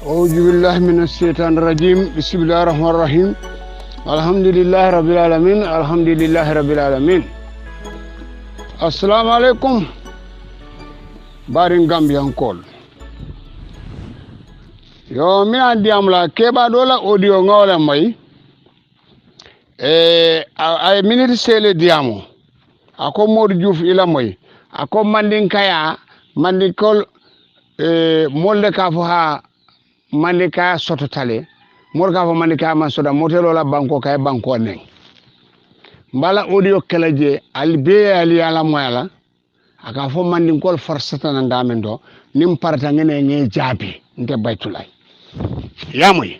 أعوذ بالله من الشيطان الرجيم بسم الله الرحمن الرحيم الحمد لله رب العالمين الحمد لله رب العالمين السلام عليكم بارين غامبيان كول yo mi andi amla keba dola audio ngawla may ay minute sele diamo ako Modou Diouf ila moy ako mandin kaya mandin kol molde ka fo ha mandika soto tale morga fo mandika man soda motelo la banko kay banko nen mbala audio kalaje albe ali ala moyala aka fo mandin kol farsata na ndamen do nim parta ngene nge jabi nte baytulay yamoy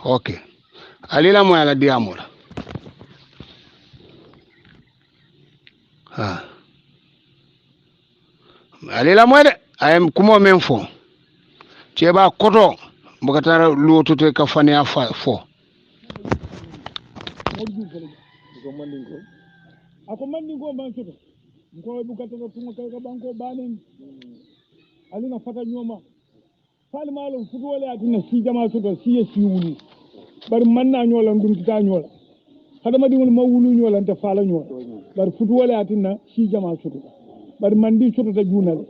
okay ali la moyala diamola ha ali la moyde ayam kumo men fo ceba koto bukatara luotote ka fania fo ako mandingo man soto ko bukatara tungo kay ka banko banen alina fata nyoma fal malum futwole atina si jama soto si wulu bar manna nyola dum ta nyola hada madi wol mawulu nyola ta fala nyola bar futwole atina si jama soto bar mandi soto ta junal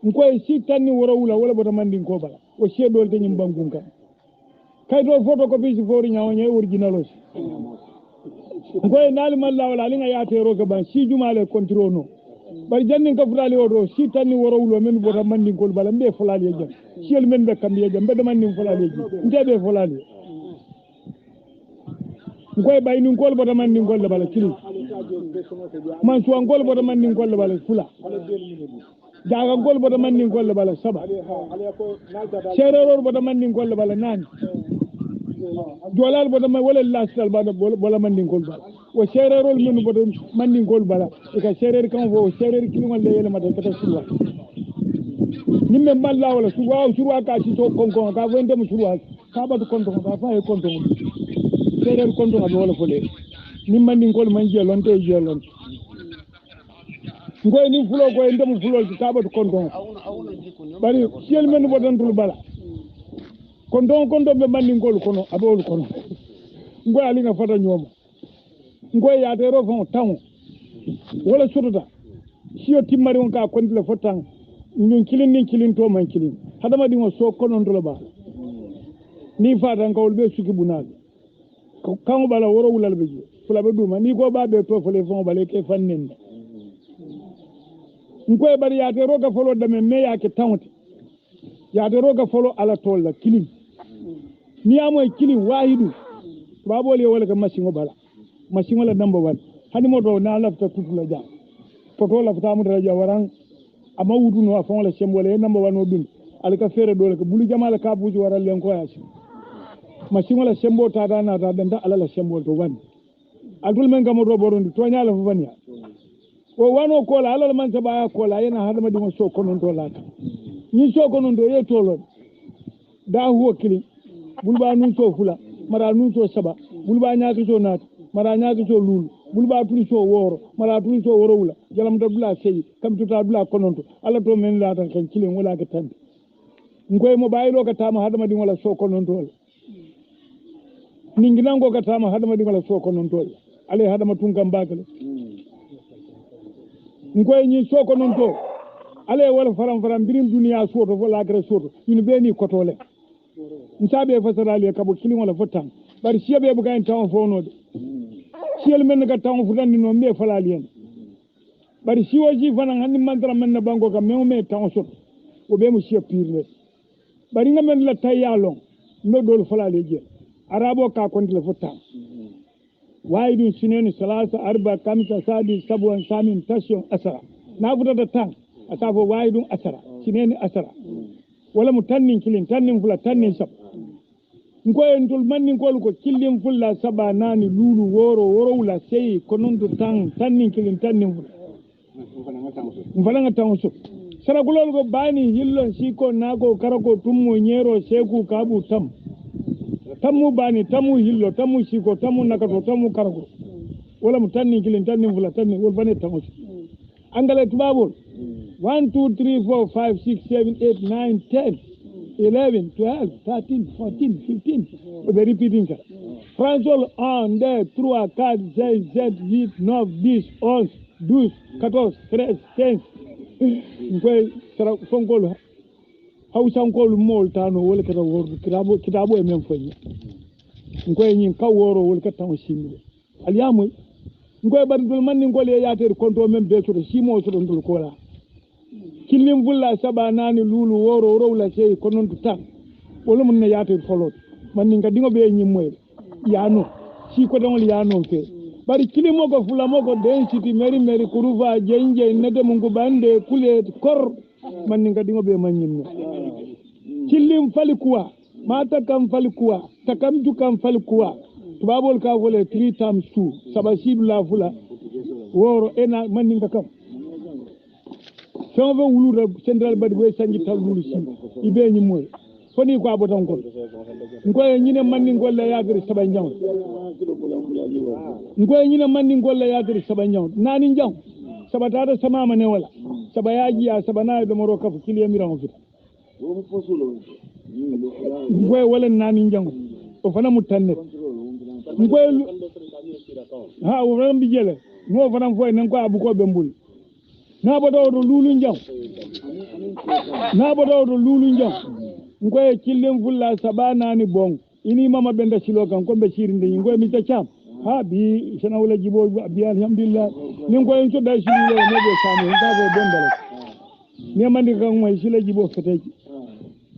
ngoy si tanni woro wula wala bota mandin ko bala o shedol te nyim bangun kan kay do photocopy ci fori nyaaw ñay original o ngoy nali malla wala li nga yaate roga ban si jumale control no bari jannin ka fulali o do si tanni woro wulo men bota mandin ko bala mbe fulali e jam si el men be kam ye jam be mandin fulali e ndebe fulali ngoy bay ni ko bota mandin ko bala kili man so ngol bota mandin ko bala fula daga gol bodo manni golle bala saba sereror bodo manni golle bala nani jolal bodo man wala lastal bodo manni gol bala o sererol men bodo manni gol bala e ka serer kan fo serer kilingol le yele mata kata surwa nimme malla wala surwa ka ci to konkon ka wende mu surwa ka batu konton ka fa e konton serer konton abi wala fole nim manni gol man jelon te jelon ngoy ni fulo ko ndem fulol ci tabatu konton bari ciel men bodantul bala konton be mandi ngol kono abol kono ngoy ali nga fata nyoma ngoy ya te ro fon taw wala sututa siyo timmari on ka kondile fotan ñun kilin to man kilin hadama di mo so kono ndolo ba ni fata ngol be suki bunal kan bala woro wulal be fula be duma ni ko ba be to fele fon bale ke fannen ngoy bari yaate roga folo dame me yake tawte yaate roga folo ala tolla kilim ni amoy kilim wahidu babole wala ka machine bala machine la number 1 hani moto na lafta tutula ja poto lafta mu dara waran ama wudu no afon la sembole number 1 o dum alka fere dole ka bulu jamala ka buji waral len ko yasi machine la sembo ta dana ta danda ala la sembo to wan adul men gamo do borondi to nyala fu banya o wano kola alal man saba kola yana hadama dimo so konon to lata ni so konon do ye tolo da huwa kili bulba nun so fula mara nun so saba bulba nyaaki so nat mara nyaaki so lulu bulba turi so woro mara turi so woro wula jalam da bula sey kam tuta bula konon to ala to men lata kan kili wala ka tan ngoy mo bayilo ka tama hadama dimo la so konon to ningi nango ka tama hadama dimo la so konon to ale hadama tun kam bakale ngoy ni soko non to ale wala faram birim duniya soto wala agra soto ni be ni kotole nsabe fasarali ka bo kilin wala fotan bari siebe bu gain taw fono de siel men ga taw fudan ni no me falali en bari siwoji fana hanni mantra men na bango ka me taw soto o be mu siep pirle bari ngamen la tayalon no dol falali je arabo ka kontle fotan واحد سنين ثلاثة أربعة خمسة سادس سبعة ثامن تسعة عشرة نافذة تان أسافو واحد عشرة سنين عشرة ولا متنين كلين تنين فلا تنين سب نقول انتول من نقول كو كلين فلا سبعة ناني لولو وورو ولا سي كنون تنين كلين تنين فلا مفلنا تانسو سرا كلول كو باني هيلون سيكو ناكو كاركو تمو نيرو سيكو كابو تم tamu bani tamu hillo tamu siko tamu nakato tamu kargo wala mutanni kilin tanni fula tanni wol bane tamu angale tubabol 1 2 3 4 5 6 7 8 9 10 11, 12, 13, 14, 15. We're repeating that. François 1, 2, 3, 4, 5, 7, 8, 9, 10, 11, 12, 14, 13, 15. Nkwe fonkolo hausa nkolo mol tano wala kata woro kitabo e men fanyi. Nkwe nyin ka woro wala kata tan shimile. Aliyamu nkwe badul man ngol ya ter konto men be to shimo to ndul kola. Kilim vulla saba nani lulu woro rowla sey konon ta wala mun ne yaate folot man ni ngadi be nyimoy yano si ko dongol yano fe bari kilimo ko fula moko density meri kuruva jenje nede mungu bande kule kor man ni ngadi be man nyimno kilim fali kuwa mata kam fali kuwa takam ju kam fali kuwa tubabol ka vole 3 times 2 sabasibu la fula woro ena man ni ngakam Fengo wuluda central badi boy sangi talulu si ibe ni moy foni ko aboton ko ngoy nyine manni golle yaagri saba nyaw ngoy nyine manni golle yaagri saba nyaw nani njaw saba tata sama mane wala saba yaaji ya saba na do moro kaf kiliya miran fit ngoy wala nani njaw o fana mutanne ngoy ha o ram bijele mo fana foy nan ko abu ko be mbul nabodo lulu njam ngoy killen fulla sabana ni bong ini mama benda silo kan ko be sirinde ngoy mi tacham ha bi sana wala jibo bi alhamdulillah ni ngoy so da silo ne be samu ka be bendal ne mandi kan moy silo jibo feteji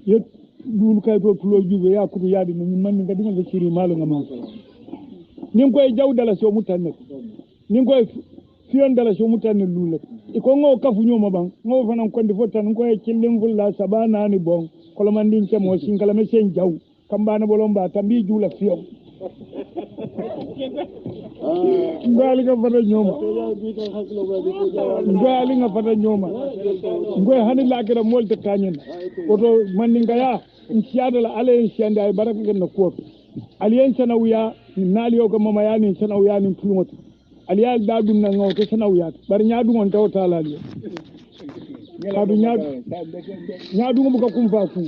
yet dul kay to tulo jube ya kudu yadi ni man nga dinga siri malu ngam ni ngoy jawdala so mutanne ni ngoy fiyon dala so mutanne lulu iko ngo kafu nyoma bang ngo fanan kondi fotan ngo e killim fulla sabana ni bong kolomandin ke mo singala me sen jaw kambana bolomba tambi jula fiyo ngali nga fata nyoma ngali nga fata nyoma ngo hani lakira molta kanyen oto mandinga ya nsiada la ale nsianda ay baraka na ko aliyen sanawiya nali yo ko mama yani sanawiya ni tulungoto aliya dadum na ngaw to sanawiyat bar nyaadu on taw talali kadu nyaadu bu ko kumfa fu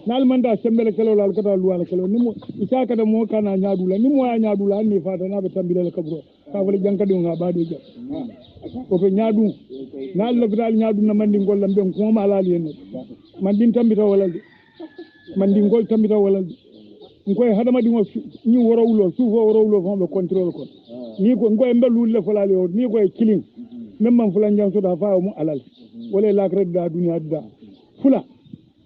nal manda sembele kelo lal kata luwala kelo nimo isaka da mo kana nyaadu la nimo ya nyaadu la ni fata na be tambile la kabro ka wala jankadi nga baade ja ko to nyaadu nal la dal nyaadu na mandi ngol lambe ko ma alali en mandi tambita wala mandi ngol tambita wala ngoy hadama di ngo ni woro wulo suufo woro wulo fo be control ko ni ko ngoy mbelu le fulale o ni ko killing même man fulan jang so da faaw mu alal wala la kred da dunya da fula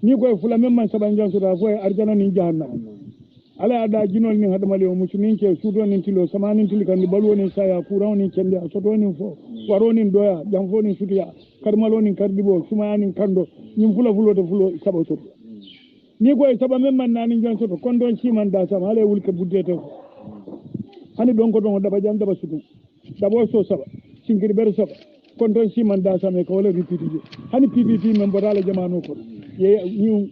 ni ko fula même man saban jang so da fo arjana ni jahannam ala ada jinol ni hadama le o muslimin ke sudo ni tilo samanin tili kan balu ni saya kuraw ni kende so do ni fo waro ni doya jang fo ni sutiya karmalo ni kardibo suma ni kando ni fula fulo to fulo sabo so ni ko saba men man nani jan soto kon don ciman da sama ale wulke buddete hani don ko don daba jam daba sudu dabo so saba singir ber saba kon don ciman da sama ko wala ripiti hani ppt men bodala jamano ko ye ñu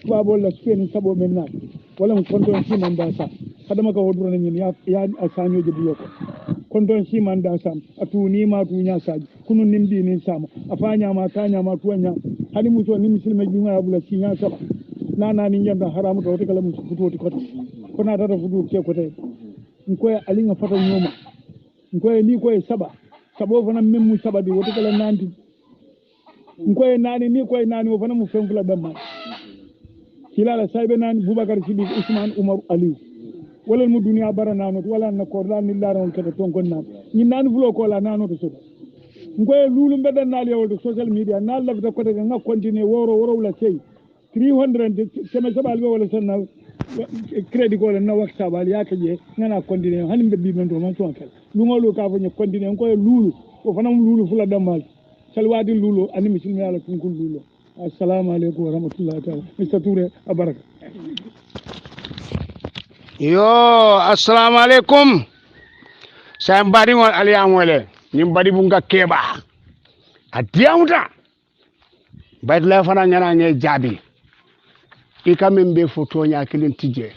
babo la speni sabo men na wala kon don ciman da sa hadama ka wodro na ñin ya asanyo je buyo ko kon don ciman da sam atu ni ma tu nya saji kunu nimdi ni sama afanya ma tanya ma tuanya hani muso ni muslima jinga abula cinya saba nana ni nyanda haramu to kala mu fututi ko na tata futu ke ko tay ngoy ali nga fata nyoma ngoy ni koy saba sabo fana memmu saba di woto kala nanti ngoy nani ni koy nani wo fana mu fenfula damma kilala saybe nani Boubacar Siddiq Ousmane Oumar Ali wala mu dunya barana no wala na ko la ni laron ke to kon nan ni nani fulo ko la nano to so ngoy lulu mbedan nal yewol social media nal la ko de nga continue woro wala sey 300 keme sabal be wala sanna credit ko na wakta bal ya kaje ngana continue hanim be bimen do man to kala lungolo ka fa ñu continue ko lulu ko fanam lulu fula damal salwadi lulu ani muslimi ala kun kun lulu assalamu alaykum wa rahmatullahi ta'ala Mr Touré abaraka yo assalamu alaikum sa mbari won aliyamole ni mbadi bu nga keba adiamuta baytla fana ngana ngay jabi ikamen be foto nya kilin tije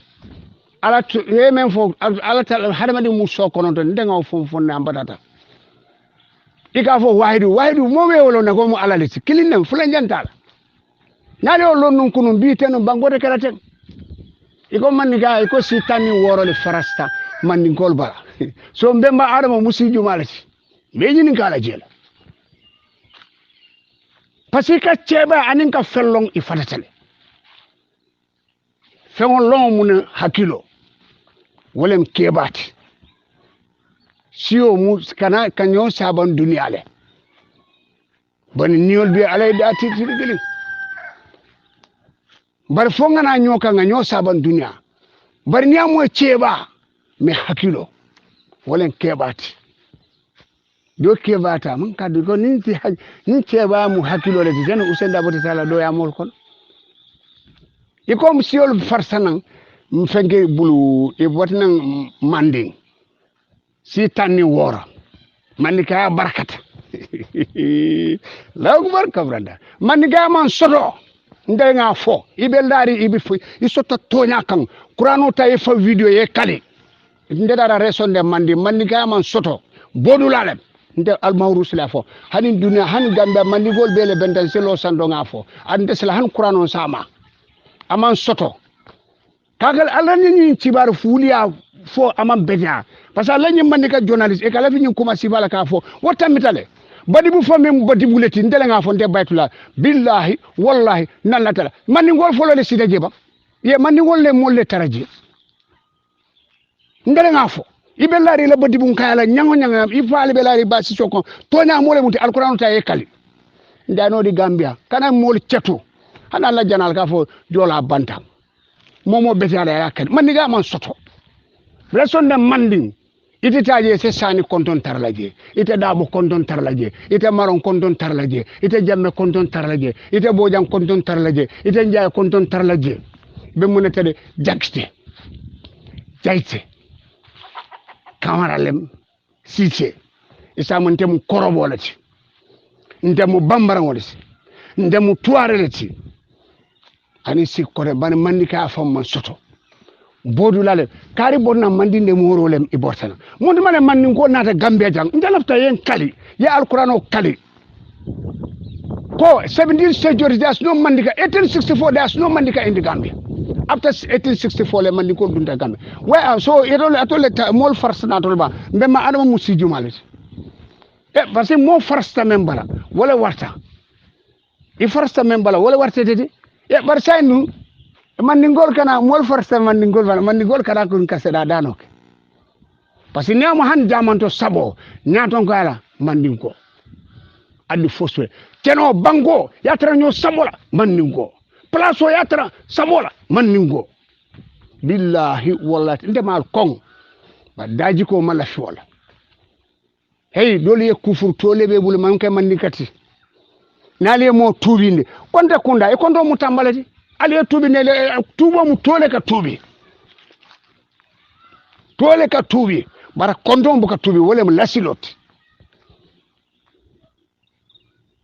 ala to yemen fo ala tal hadama di muso kono to ndenga fo fo na mbadata ika fo wahidu mo me wolo na ko mu ala liti kilin nem fulan jantal nali o lonnun kunun biiteno bangode karaten iko mandiga iko sitani worole farasta mandingol bala so mbemba adama musiju malati meñini kala jela parce que ceba anin ka fellong i fatatale fengol long mun hakilo wolem kebati siyo mu kana kanyo saban duniyale bani niol bi alay dati tigili bar fonga na nyoka nga nyo saban duniya bar nyamo ceba me hakilo wolem kebati do kebata man kadu ko ninti ni ceba mu hakilo le den usenda boti sala do ya mol kon iko msiol farsanan mfenge bulu e botnan manding si tanni wora manika barakata law barka branda manika man soto ndey nga fo ibeldari ibi fu isoto tonya kan qur'anu tay fa video ye kali ndedara resonde manika man soto bodulalem nde almawrus la fo hanin dunya han gamba mandigol bele bendan selo sando nga fo ande sala han qur'anu sama aman soto kagal alla ni cibar fuliya fo aman benya parce que alla ni mandika journaliste e kala fi ni kuma sibala ka fo wota mitale badi bu famem badi buleti ndele nga fo nde baytula billahi wallahi nalla tala mandi ngol fo le sida jeba ye mandi ngol le molle taraji ndele nga fo ibe lari la badi bu kala nyango nyanga ifali be lari ba si soko tonya mole muti alquran ta e kali ndano di gambia kana mol cetu hana la janal ka fo jola banta momo betala yakal mandi ga man soto raison de manding ite taje se sani konton tarlaje ite dabo konton tarlaje ite maron konton tarlaje ite jamme konton tarlaje ite bojang konton tarlaje ite njaay konton tarlaje be munete de jakste jaite kamaralem siche isa monte mu korobolati ndemu bambarangolati ndemu tuarelati ani sikkore bani mandika fam man soto bodu lale kari bonna mandinde morolem ibortana mundi mane mandin ko nata gambia jang ndalafta yen kali ya alquran o kali ko 17 century there's no mandika 1864 there's no mandika in the gambia after 1864 le mandiko dunda gambia why so itole atole mol farsana tolba mbema adama musiju malati parce que mo farsta membala wala warta i farsta membala wala warta tete bar saynu mandingol kana mol farsta mandingol kana kun kaseda danoke parce que nyama han jamanto sabo nyaton ko ala mandingo adi foswe keno bango yatra nyo samola mandingo place o yatra samola mandingo billahi wallahi ndemal kong ba daji ko mala shola hey dole ye kufur tole be bul manke mandikati nale mo tubinde konde kunda e kondo mu tambalati ali tubi ne tubo mu tole ka tubi bara kondo mbuka tubi wole mu lasilot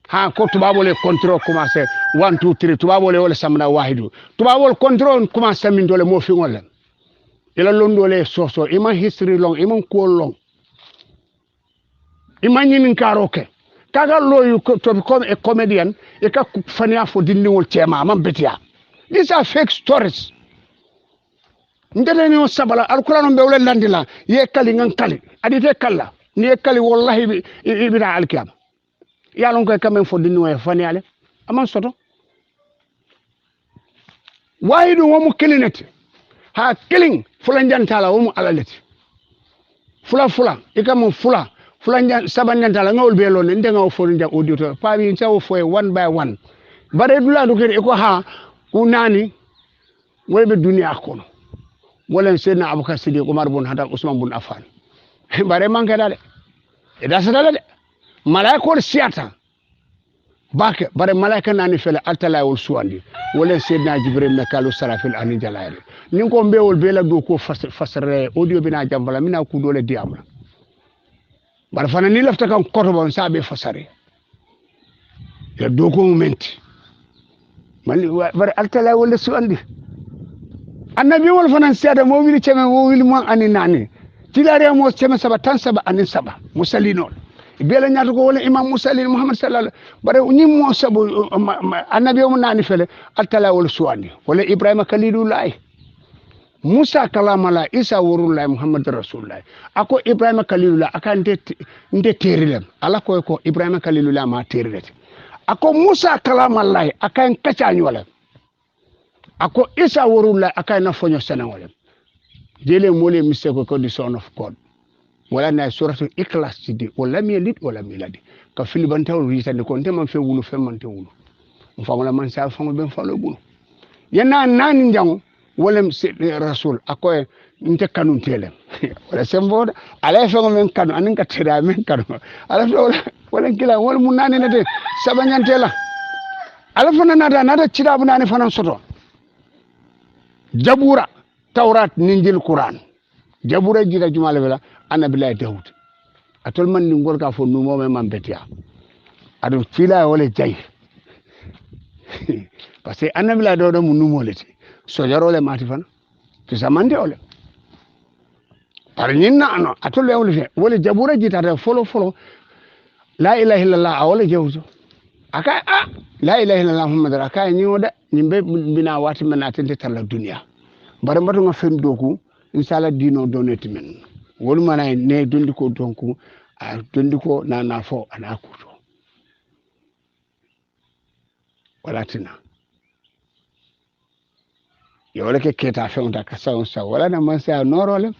ha ko tubabole control commencer 1 2 3 tubabole wala samna wahidu tubabole control commencer min dole mo fi ngol ila londole soso ima history long ima ko long ima nyinin karoke kaga loyu to become a comedian e ka fania fo dindiwol tema man betia these are fake stories ndene no sabala alquran be wala landila ye kali ngan kali adite kala ni kali wallahi ibira alkiyam ya lon ko kamen fo dindiwol faniale aman soto wayidu wo mu kilinete ha killing fulan jantala wo mu alalete fula ikamu fula fulanja sabanyantala ngawol be lon nde ngaw fo nja auditor pabi ntaw fo one by one bare dula do kede ko ha unani wolbe duniya kono wolen sedna abubakar siddiq umar bun hada usman bun affan bare manke dale e da sadale de malaikol siata bak bare malaika nani fele altala wol suwandi wolen sedna jibril mekalu sarafil ani jalaire nin ko mbewol be la do ko fasare audio bina jambala mina ku dole diamla bar fana ni lafta kan koto bon sabe fasare ya document man bar altala wala su andi annabi wal fana siada mo wili cheme mo wili mo ani nani tilare mo cheme saba tan saba ani saba musallinol bela nyaata ko wala imam Musa li Muhammad sallallahu bare ni mo sabu annabi mo nani fele altala wala suwandi wala Ibrahima kalilullah Musa kalamala Isa wurullah Muhammad rasulullah ako Ibrahima kalilullah aka nde terilem ala ko Ibrahima kalilullah ma terilete ako Musa kalamala aka en kacanyola ako Isa wurullah aka na fonyo sanawole jele mole mistake ko the son of God wala na suratul ikhlas sidi wala milid wala miladi ka filiban taw ritande ko ndema fe wulu fe man te wulu mfamala man sa fango ben falo bunu yana nani njang wala rasul akoy nte kanun tele wala sembo ala fango men kanu anin ka tira men kanu ala wala kila wala mun nani nate sabanyantela ala fana nada cida bu nani fana soto jabura tawrat ninjil quran jabura jira jumale bela anabilaay Dawud atol man ni ngol ka fo nu mo man betia adu fila wala jay parce que anabilaay do mu nu mo leti so jarole mati fan fi samande ole par nyinna ano atol wala jabura jita ta folo la ilaha illallah awala jawzo aka la ilaha illallah muhammad aka ni oda nimbe bina wati manatente tala dunya bare mbato nga fen doku inshallah dino doneti men wolu mana ne dondi ko donku a dondi ko nana fo ana kuto wala tina yole ke keta fe onda ka sa wala na man sa norole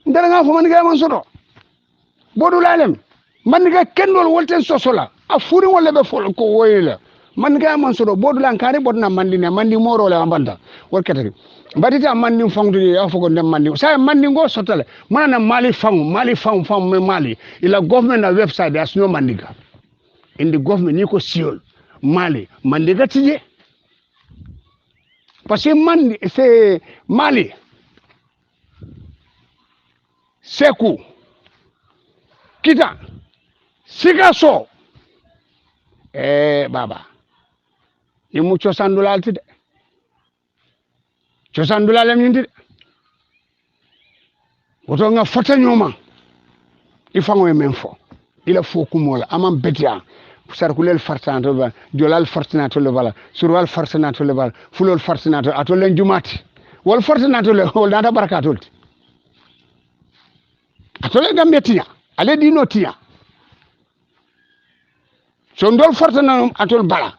ndara nga fo man ga man soto bodu lalem man ga kendol wolten sosola a furi wala be fol ko woyela man ga man soto bodu lan kare bodna mandi morole ambanda wol ketake badita mandi fangdu ya fogo ndem mandi sa mandi go sotale mana mali fang me mali ila government na website as no mandiga in the government ni ko siol mali mandiga tije parce que mandi c'est mali seku kita sigaso baba ni mucho sandulalti de cosandula lem ñindi woto nga fota ñoma il faut nga men fo ila fo kumola amam betia sarkulel fartanato ba jolal fartanato le bala surwal fartanato le bala fulol fartanato ato len jumati wal fartanato le wol data barakatol ato le gambe tiya ale dino tiya so ndol fartanato atol bala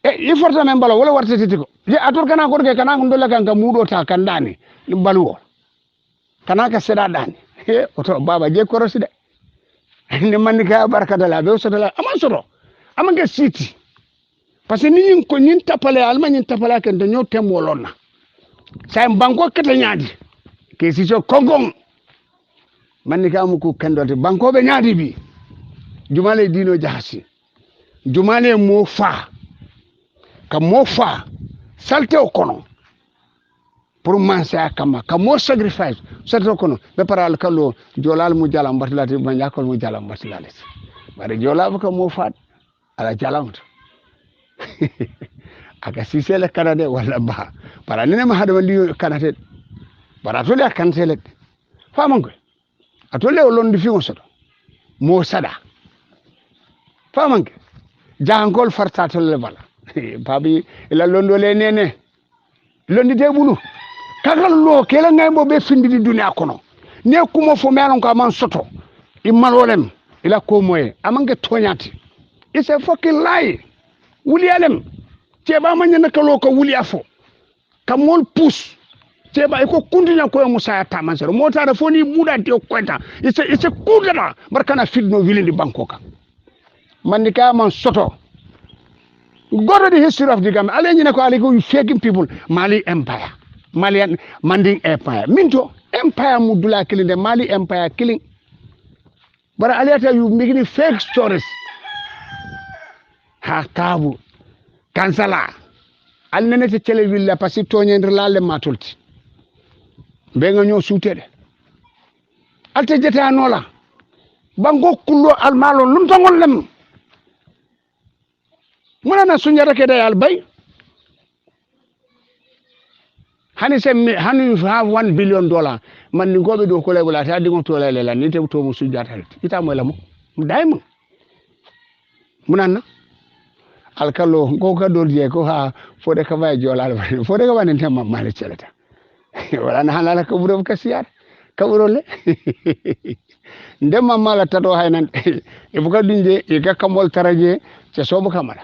i forta men bala wala warta titiko je ator kana ko ke kana ndola kan ka mudo ta kan dani baluwo kana ka seda dani oto baba je korosi de ni man ka barkata la be sotala ama soto ama ga siti parce que ni ko nyin tapale alma nyin tapala kan do nyotem wolonna say banko kete nyaadi ke si so kongong man ka mu ko kandote banko be nyaadi bi jumale dino jahasi jumale mo fa ka mo fa salte o kono pour manse akama ka mo sacrifice salte o kono be paral kallo jolal mu jalam batlati ba yakol mu jalam batlati bare jolal ko mo fa ala jalam aka sisele kanade wala ba para nene ma hado ndi kanate bara to le kansele famango atole o londi fi on soto mo sada famango jangol fartato le bala babi ila londo le nene londi de bulu kala lo kela ngay bo be findi di dunya kono ne kuma fo melon ko man soto imalolem ila ko moye amange toñati it's a fucking lie wuli alem teba manya nakalo ko wuli afo kamol pus teba e ko kundinya ko musa ta mansero mota da foni muda te kwenta it's a kudana barkana fidno wilindi bankoka mandika man soto go to the history of the Gambia. Ale nyine ko ale ko faking people Mali Empire. Malian Manding Empire. Minto Empire mudula killing the Mali Empire killing. But aleta you making fake stories. Ha kabu. Kansala. Al nene te televille la pasi toñen relale matulti. Be nga ñoo suutede. Alte jete anola. Bango kullo al malo lum tongol lem. Muna na sunya rake da albay hani you have $1 billion man ni gobe do ko lay wala ta dingo to lay la ni te to mu sujata ita mo la mo daymo munanna alkalo ko ka do je ko ha fode ka bay jolal fode ka banen tamma male celata wala na halala ko buro ka siyar ka buro le ndemma mala tato haynan e buka dunje e ka kamol taraje ce sobu kamara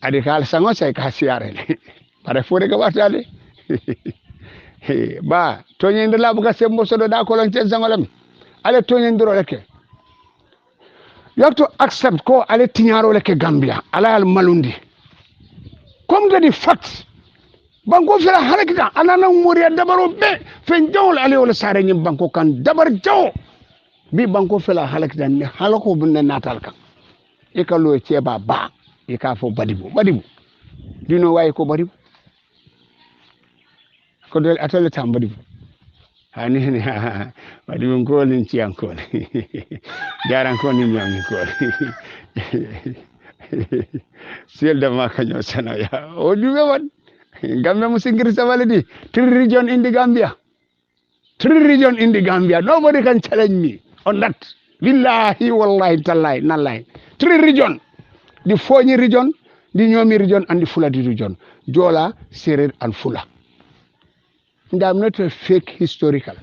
adi kal sango sai ka siyare le pare fode ka batale ba toñende labu ka sembo sodo da ko lon zangolam ale toñendiro leke you have to accept ko ale tiñaro leke Gambia ala al malundi comme de fact banko fera halakita anana moriya dabaro be fen jawol ale wala sare nyim banko kan dabar jaw bi banko fela halakita ne halako bunne natal kan e ka lo ceba ba e ka fo badibu dino way ko badibu ko del atale tambadi hani ni wadi mon ko nin ci ankon jaran ko ni nyam ni ko sel da ma kanyo sana ya o duwe wan Gambia musingir sabalidi 3 region in the Gambia nobody can challenge me on that billahi wallahi tallahi nallahi 3 region the Fonyi region the Nyomi region and the Fuladi region Jola Serer and Fula. And I'm not a fake historical.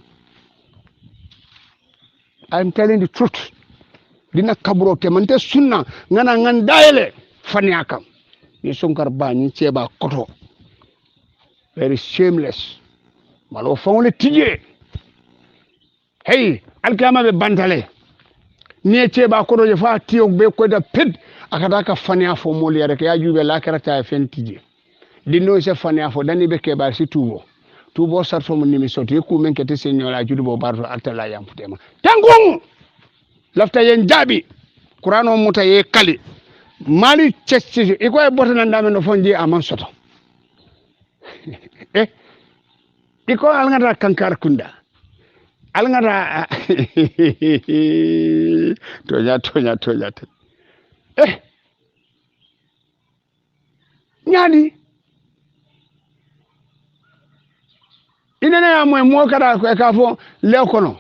I'm telling the truth. Dina kaburo kemante sunna ngana ngandayele faniakam. Ni sunkar ba ni cheba koto. Very shameless. Malo fawle tije. Hey, alkama be bantale. Ni cheba koto je fa tiyo be ko da pid akataka fania fo moli rek ya jube la karata fen tije. Dino se fania fo dani be keba si tuwo. Tubo sarto mun nimi soti ku men kete senyola judu bo barto altala yam futema tangung lafta yen jabi qur'ano muta ye kali mali cesti e ko e botana ndame no fonji aman soto iko alngata kankar kunda alngata tonya nyadi inene ya mo kada ko ka fo le kono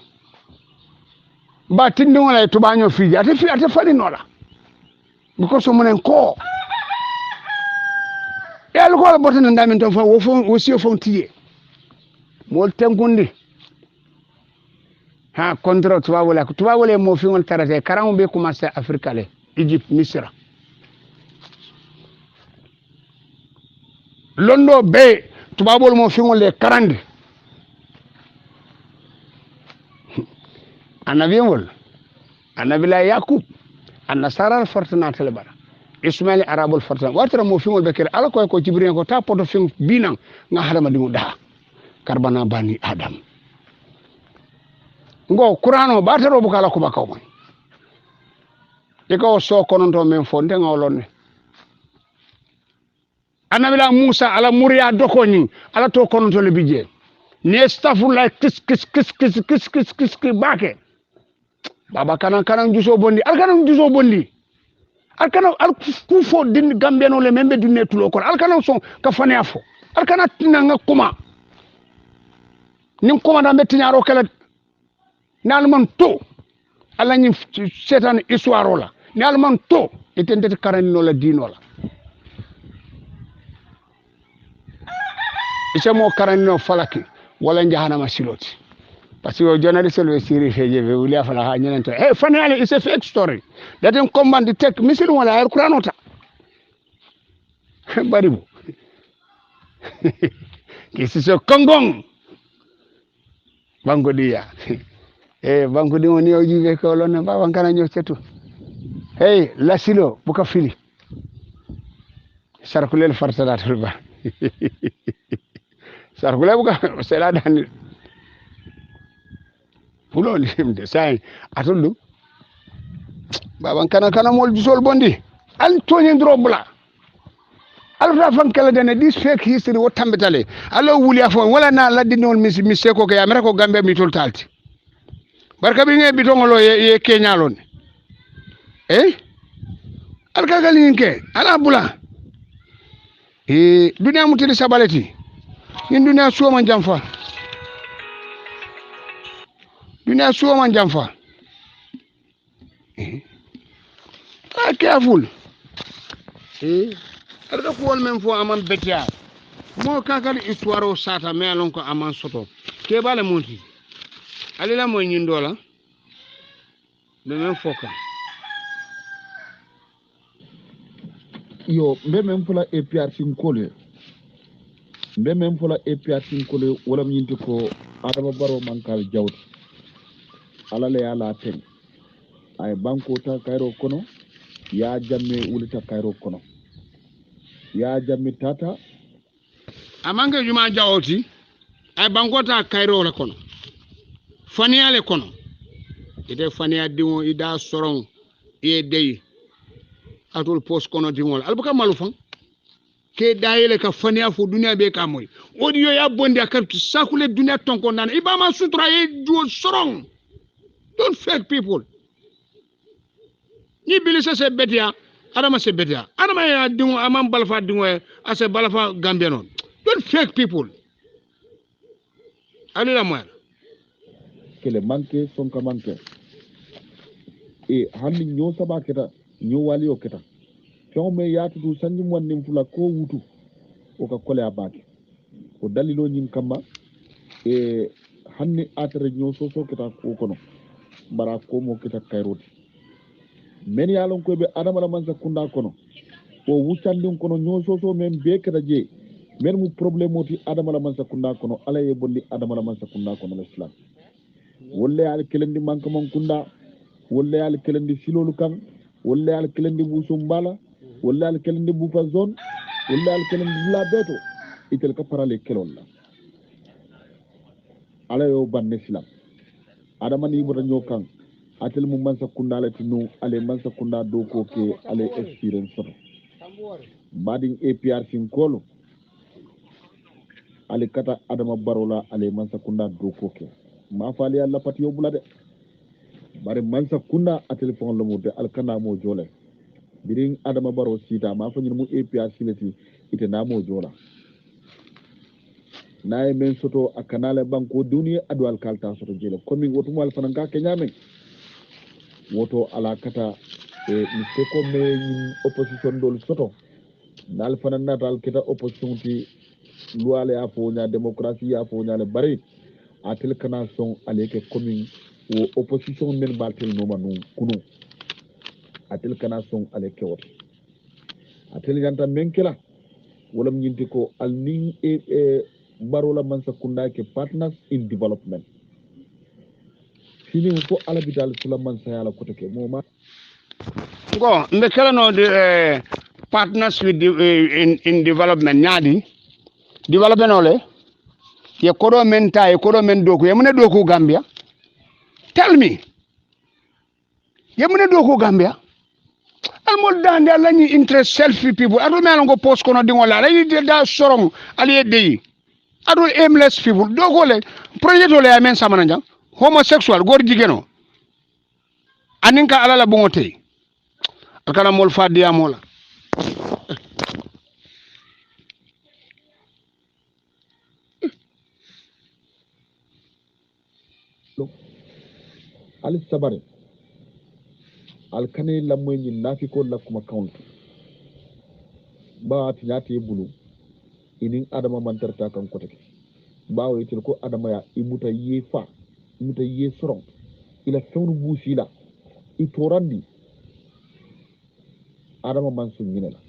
ba tindi wala to banyo fiji ate fali nola because monen ko el ko botana ndamin ton fo wo si fo tiye mol tengundi ha control tuba wala mo fi won tarate karam be commencé Afrique le Egypte Misra londo be tuba bol mo fi won le 40 annabila yakub annasara fortuna telebara ismail arabul fortuna watra mo fingol bekere ala ko jibril ko ta poto fing binan nga hadama dimu da karbana bani adam ngo qur'ano bataro bu kala ko bakaw man e ko so kononto men fo nde ngawlonne annabila musa ala muriya dokoni ala to kononto le bije ne stafula kis bake baba kanan juso bondi al ku fo din gambeno le membe dunne tulo ko al kanan son ka fane afo al kanan tinanga kuma nim kuma da metti nyaro kala nal man to ala ni setan histoire la nal man to etende karanino la dino la isamo karanino falaki wala jahanama siloti parce que journaliste le siri feje be wuli afala ha nyanto fanale is a fake story that in command tek misil wala ar qur'anota baribu kisi so kongong bangodiya bangodi woni o jibe ko lon ba wan kana nyo cetu lasilo buka fili sarkulel fartada tulba sarkule buka sela dan pulo limde say atullu baban kana mol jusol bondi al toñe drobla al rafan kala dene this fake history wo tambetale alo wuli afon wala na laddi non mi seko ko yamere ko gambe mi tol talti barka bi nge bitongolo ye kenyalon al kagali nke ala bula dunya mutiri sabaleti ñin duniya suwo man jam fa duniya suwo man jam fa careful arda ko wol men fo aman betiya mo kakal histoire o sata me alon ko aman soto ke bala monti alila moy ñin dola le men foka yo mbe men fula APRC nkole mbe men fula APRC nkole wala ñinti ko adama baro mankal jawt ala le ala ten ay banko ta kayro kono ya jamme wulita kayro kono ya jamme tata amange juma jawoti ay bankota kayro la kono faniya le kono ite faniya dingo ida soron e dey atol post kono dingol albuka malufan ke dayele ka faniya fu duniya be ka moy audio ya bonde akartu sakule duniya tonko nan ibama sutra e jo soron don't fake people ni bilise se betia adama se betia adama ya dingo amam balfa dingo ase balfa gambia non don't fake people alila moy kele manke sonka manke e hanni nyo saba keta nyo wali o keta fion me yatu du sanji wonni fula ko wutu o ka kole abaki o dalilo nyin kamba e hanni atre nyo soso keta ko kono bara ko mo keta kayroti men yalon ko be adama la mansa kunda kono o wucandin kono nyo soso men be keta je men mu problème oti adama la mansa kunda kono ala ye bonni adama la mansa kunda kono islam wolle al kelendi manka mon kunda wolle al kelendi silolu kan wolle al kelendi busum bala wolle al kelendi bufa zone wolle al kelendi la beto itel ka parale kelon la ala yo banne islam adama ni bota nyokan atel mu mansa kunda la tinu ale mansa kunda do ko ke ale experience soto badin APRC kolo ale kata adama barola ale mansa kunda do ko ke ma faali alla pati yobula de bare mansa kunda a telephone lamu de alkana mo jole birin adama baro sita ma fa mu APRC leti ite na mo jola naye men soto a kanale banko duniya adu alkalta soto jele komi woto mo alfanan ka kenyame woto ala kata mi se ko me opposition dol soto dal fanan natal kita opposition ti luale a fo nya démocratie a fo nya le bari atel kana son aleke commune wo opposition men baltel no manu kunu atel kana son aleke wot atel ganta menkela wala nyinti ko alni barola mansa kunda ke partners in development fini ko alabital sula mansa yala ko take moma go mbe kala no de partners with in development nyadi development ole ye kodo men ta ye kodo men doku ye mune doku Gambia tell me ye mune doku Gambia almol dande alla ni interest selfie people ado me ngo post kono dingo la lay da sorong ali de ado aimless people dogo le projet ole amen samana jang homosexual gor jigeno aninka alala bungote akana mol fadi amola ali sabare al kane la moy ni nafi ko la kuma count ba tinyati bulu inin adama mantarta kan ko take ba o yitel ko adama ya imuta yefa imuta yesron ila fewnu busila itorandi adama man sun ñina la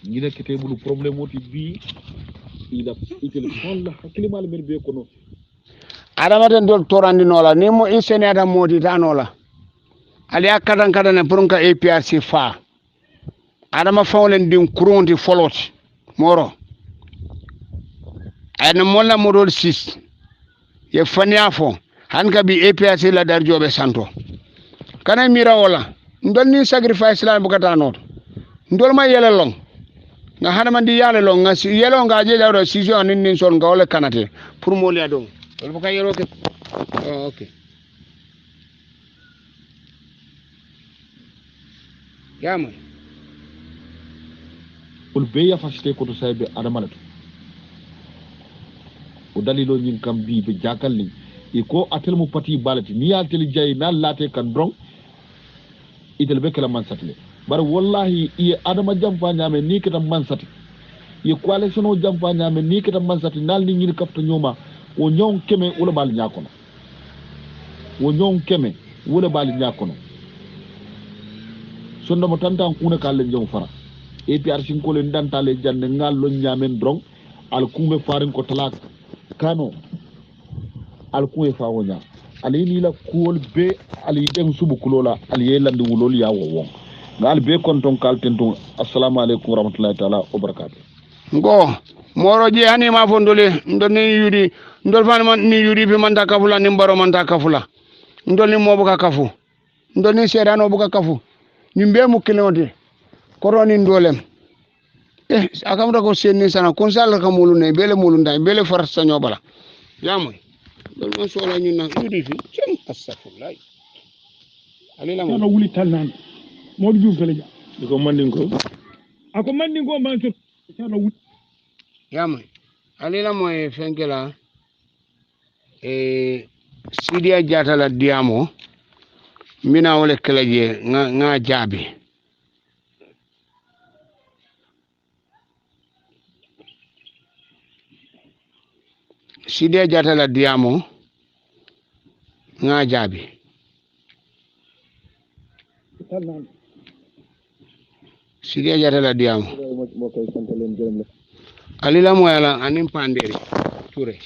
ñina kete bulu problème oti bi ila itel fon la hakilimal men be kono adama den dol torandi nola ni mo inseneta modi tanola ali akadan kadan pour ka APRC fa adama fawlen din kuronti foloti moro ayna molla modol 6 ye fania fo han ka bi APRC la dar jobe santo kana mira wala ndol ni sacrifice la bukata not ndol ma yele long nga hana man di yale long nga si yelo nga je lawro season nin son nga wala kanate pour mo liya dong wala buka yero ke okay ol be ya fasite ko to saybe adamalatu o dalilo nyin kam bi be jakalli e ko atel mu pati balati ni ya tel jay na late kan dron idel be kala man satle bar wallahi e adama jamfa nyame ni kita man sati e coalition o jamfa nyame ni kita man sati nal ni nyin kapto nyoma o nyon keme wala bal nyakono wo nyon keme wala bal nyakono sonno mo tantan kuna kala nyon fara e pi arsin ko len dantale jande ngal lo nyamen dron al kume farin ko talak kano al kume fa wonya ali ni la kuol be ali dem subu kulola ali yelande wulol ya wo ngal be kon ton kalten ton assalamu alaikum warahmatullahi taala wabarakatuh ngo moro je hani ma fondole ndo ni yudi ndol fan man ni yudi bi man ta kafula ni mbaro man ta kafula ndol ni mo buka kafu ndol ni sedano buka kafu ni mbe mu kilonde koroni ndolem akamra ko senni sana konsal ka mulu ne bele mulu nday bele far sa nyobala yamoy dol man sola ñu na yudi fi cem astaghfirullah ali la mo wuli tannan mo du fele ja diko mandingo ako mandingo man to sana wuli yamoy ali la moy fenkela Sidia Jata la diamo mina wala kelaje nga jabi Sidia Jata la diamo nga jabi Sidia Jata la diamo alila moyala anim panderi Touré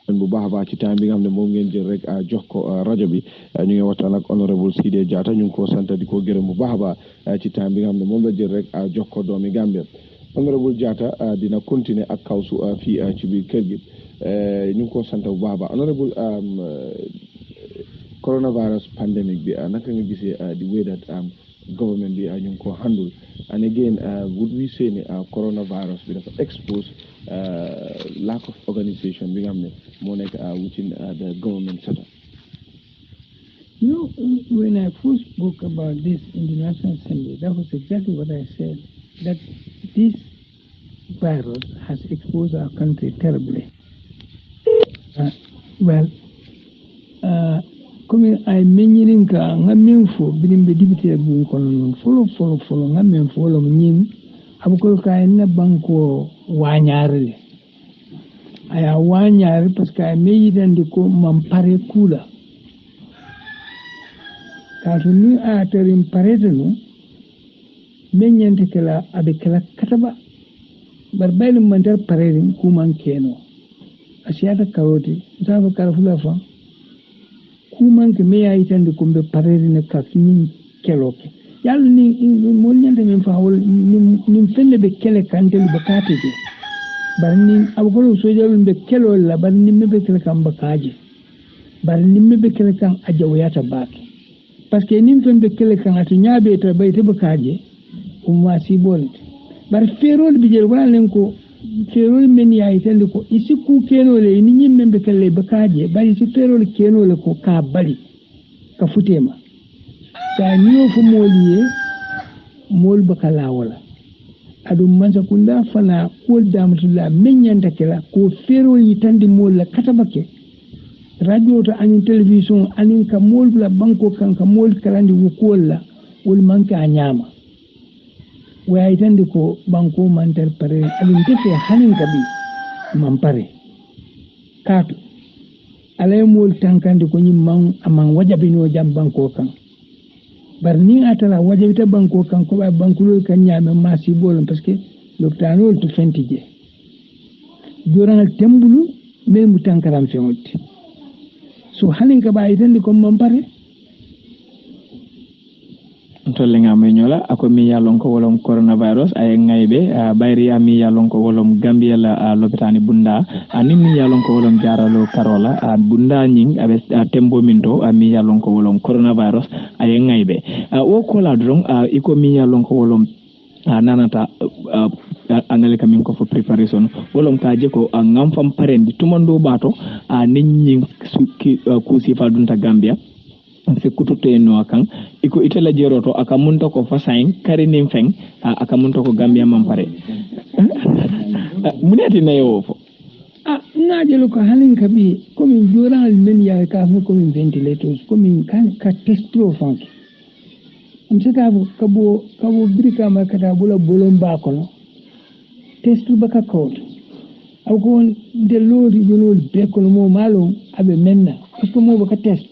bu baax baax ci temps bi nga xam ne moom ngeen jël rek jox ko rajo bi ñu ngi waxtaan ak honorable Sidia Jata ñu ngi ko sant di ko gërëm bu baax baax ci temps bi nga xam ne moom la jël rek jox ko doomi Gambia honorable Jata dina continuer ak kawsu fii ci biir kër gi ñu ngi ko sant bu baax baax honorable coronavirus pandemic bi naka nga gisee the way that government bi ñu ngi ko handle and again would we say ne coronavirus bi dafa expose lack of organization bi nga xam ne moo nekk within the government setup. You know, when I first spoke about this in the National Assembly, that was exactly what I said, that this virus has exposed our country terribly. Comme ay meññirin ka ngamen fo bilimbe dibite bu ko non folo ngamen fo lo ñin abukol kay na banko wañaare aya wañaare parce que ay meñidande ko mam pare kula ka to ni a tarim parete no meññante kala abe kala kataba bar bayli man der parere ku man keno asiata karoti zaba karfula fa kumanke me ya itande kumbe pareri ne kasmin keloke yalla ni mo nyande men fa wol ni felle be kele kantel be katete bar ni abugolo sojal be kelo la bar ni mebe kele kan bakaje bar ni mebe kele kan ajawiyata baki parce que ni felle be kele kan ati nyaabe to bayte bakaje umma si bolde bar ferol bi jel wala len ko ferol men ya itande ko isi ku kenole ni nyim membe kelle bakaje bari si ferol kenole ko ka bari ka futema sa niyo fu moliye mol bakala wala adum mansa kunda fana kol damtula menyanta kala ko ferol yitande mol la katabake radio to anin television anin ka mol la banko kan ka mol kalandi wukolla wol manka anyama waya itande ko banko manter pare alin tefe hanin gabi man pare kato alay mol tankande ko nyim man aman wajabino jam banko kan bar ni atala wajabita banko kan ko ba bankulo kan nyame masi bolon parce que l'hôpital to fentije jorangal tembulu me mu tankaram feŋotti so hanin ka ba itande ko man pare tolle nga may ñola ako mi yalon ko wolom coronavirus ay ngaybe bayri ami yalon ko wolom Gambia la lopitani bunda ani mi yalon ko wolom jaralo karola bunda nying abe tembo minto mi yalon ko wolom coronavirus ay ngaybe o ko la dron iko mi yalon ko wolom nanata angale kamin ko fo preparation wolom ka je ko ngam fam parendi tumando bato nin nying ku sifa dunta Gambia se kututo no kan iko itela jeroto aka munta ko fasain karinin feng aka munta ko Gambia mampare munati na yo fo ngajelo ko halin kabi komin joral men ya ka fu komin ventilators komin kan ka testro fank msaka kabo brika makata bula bolon ba kono testu baka ko ako de lori yolo be ko mo malo abe menna ko mo baka test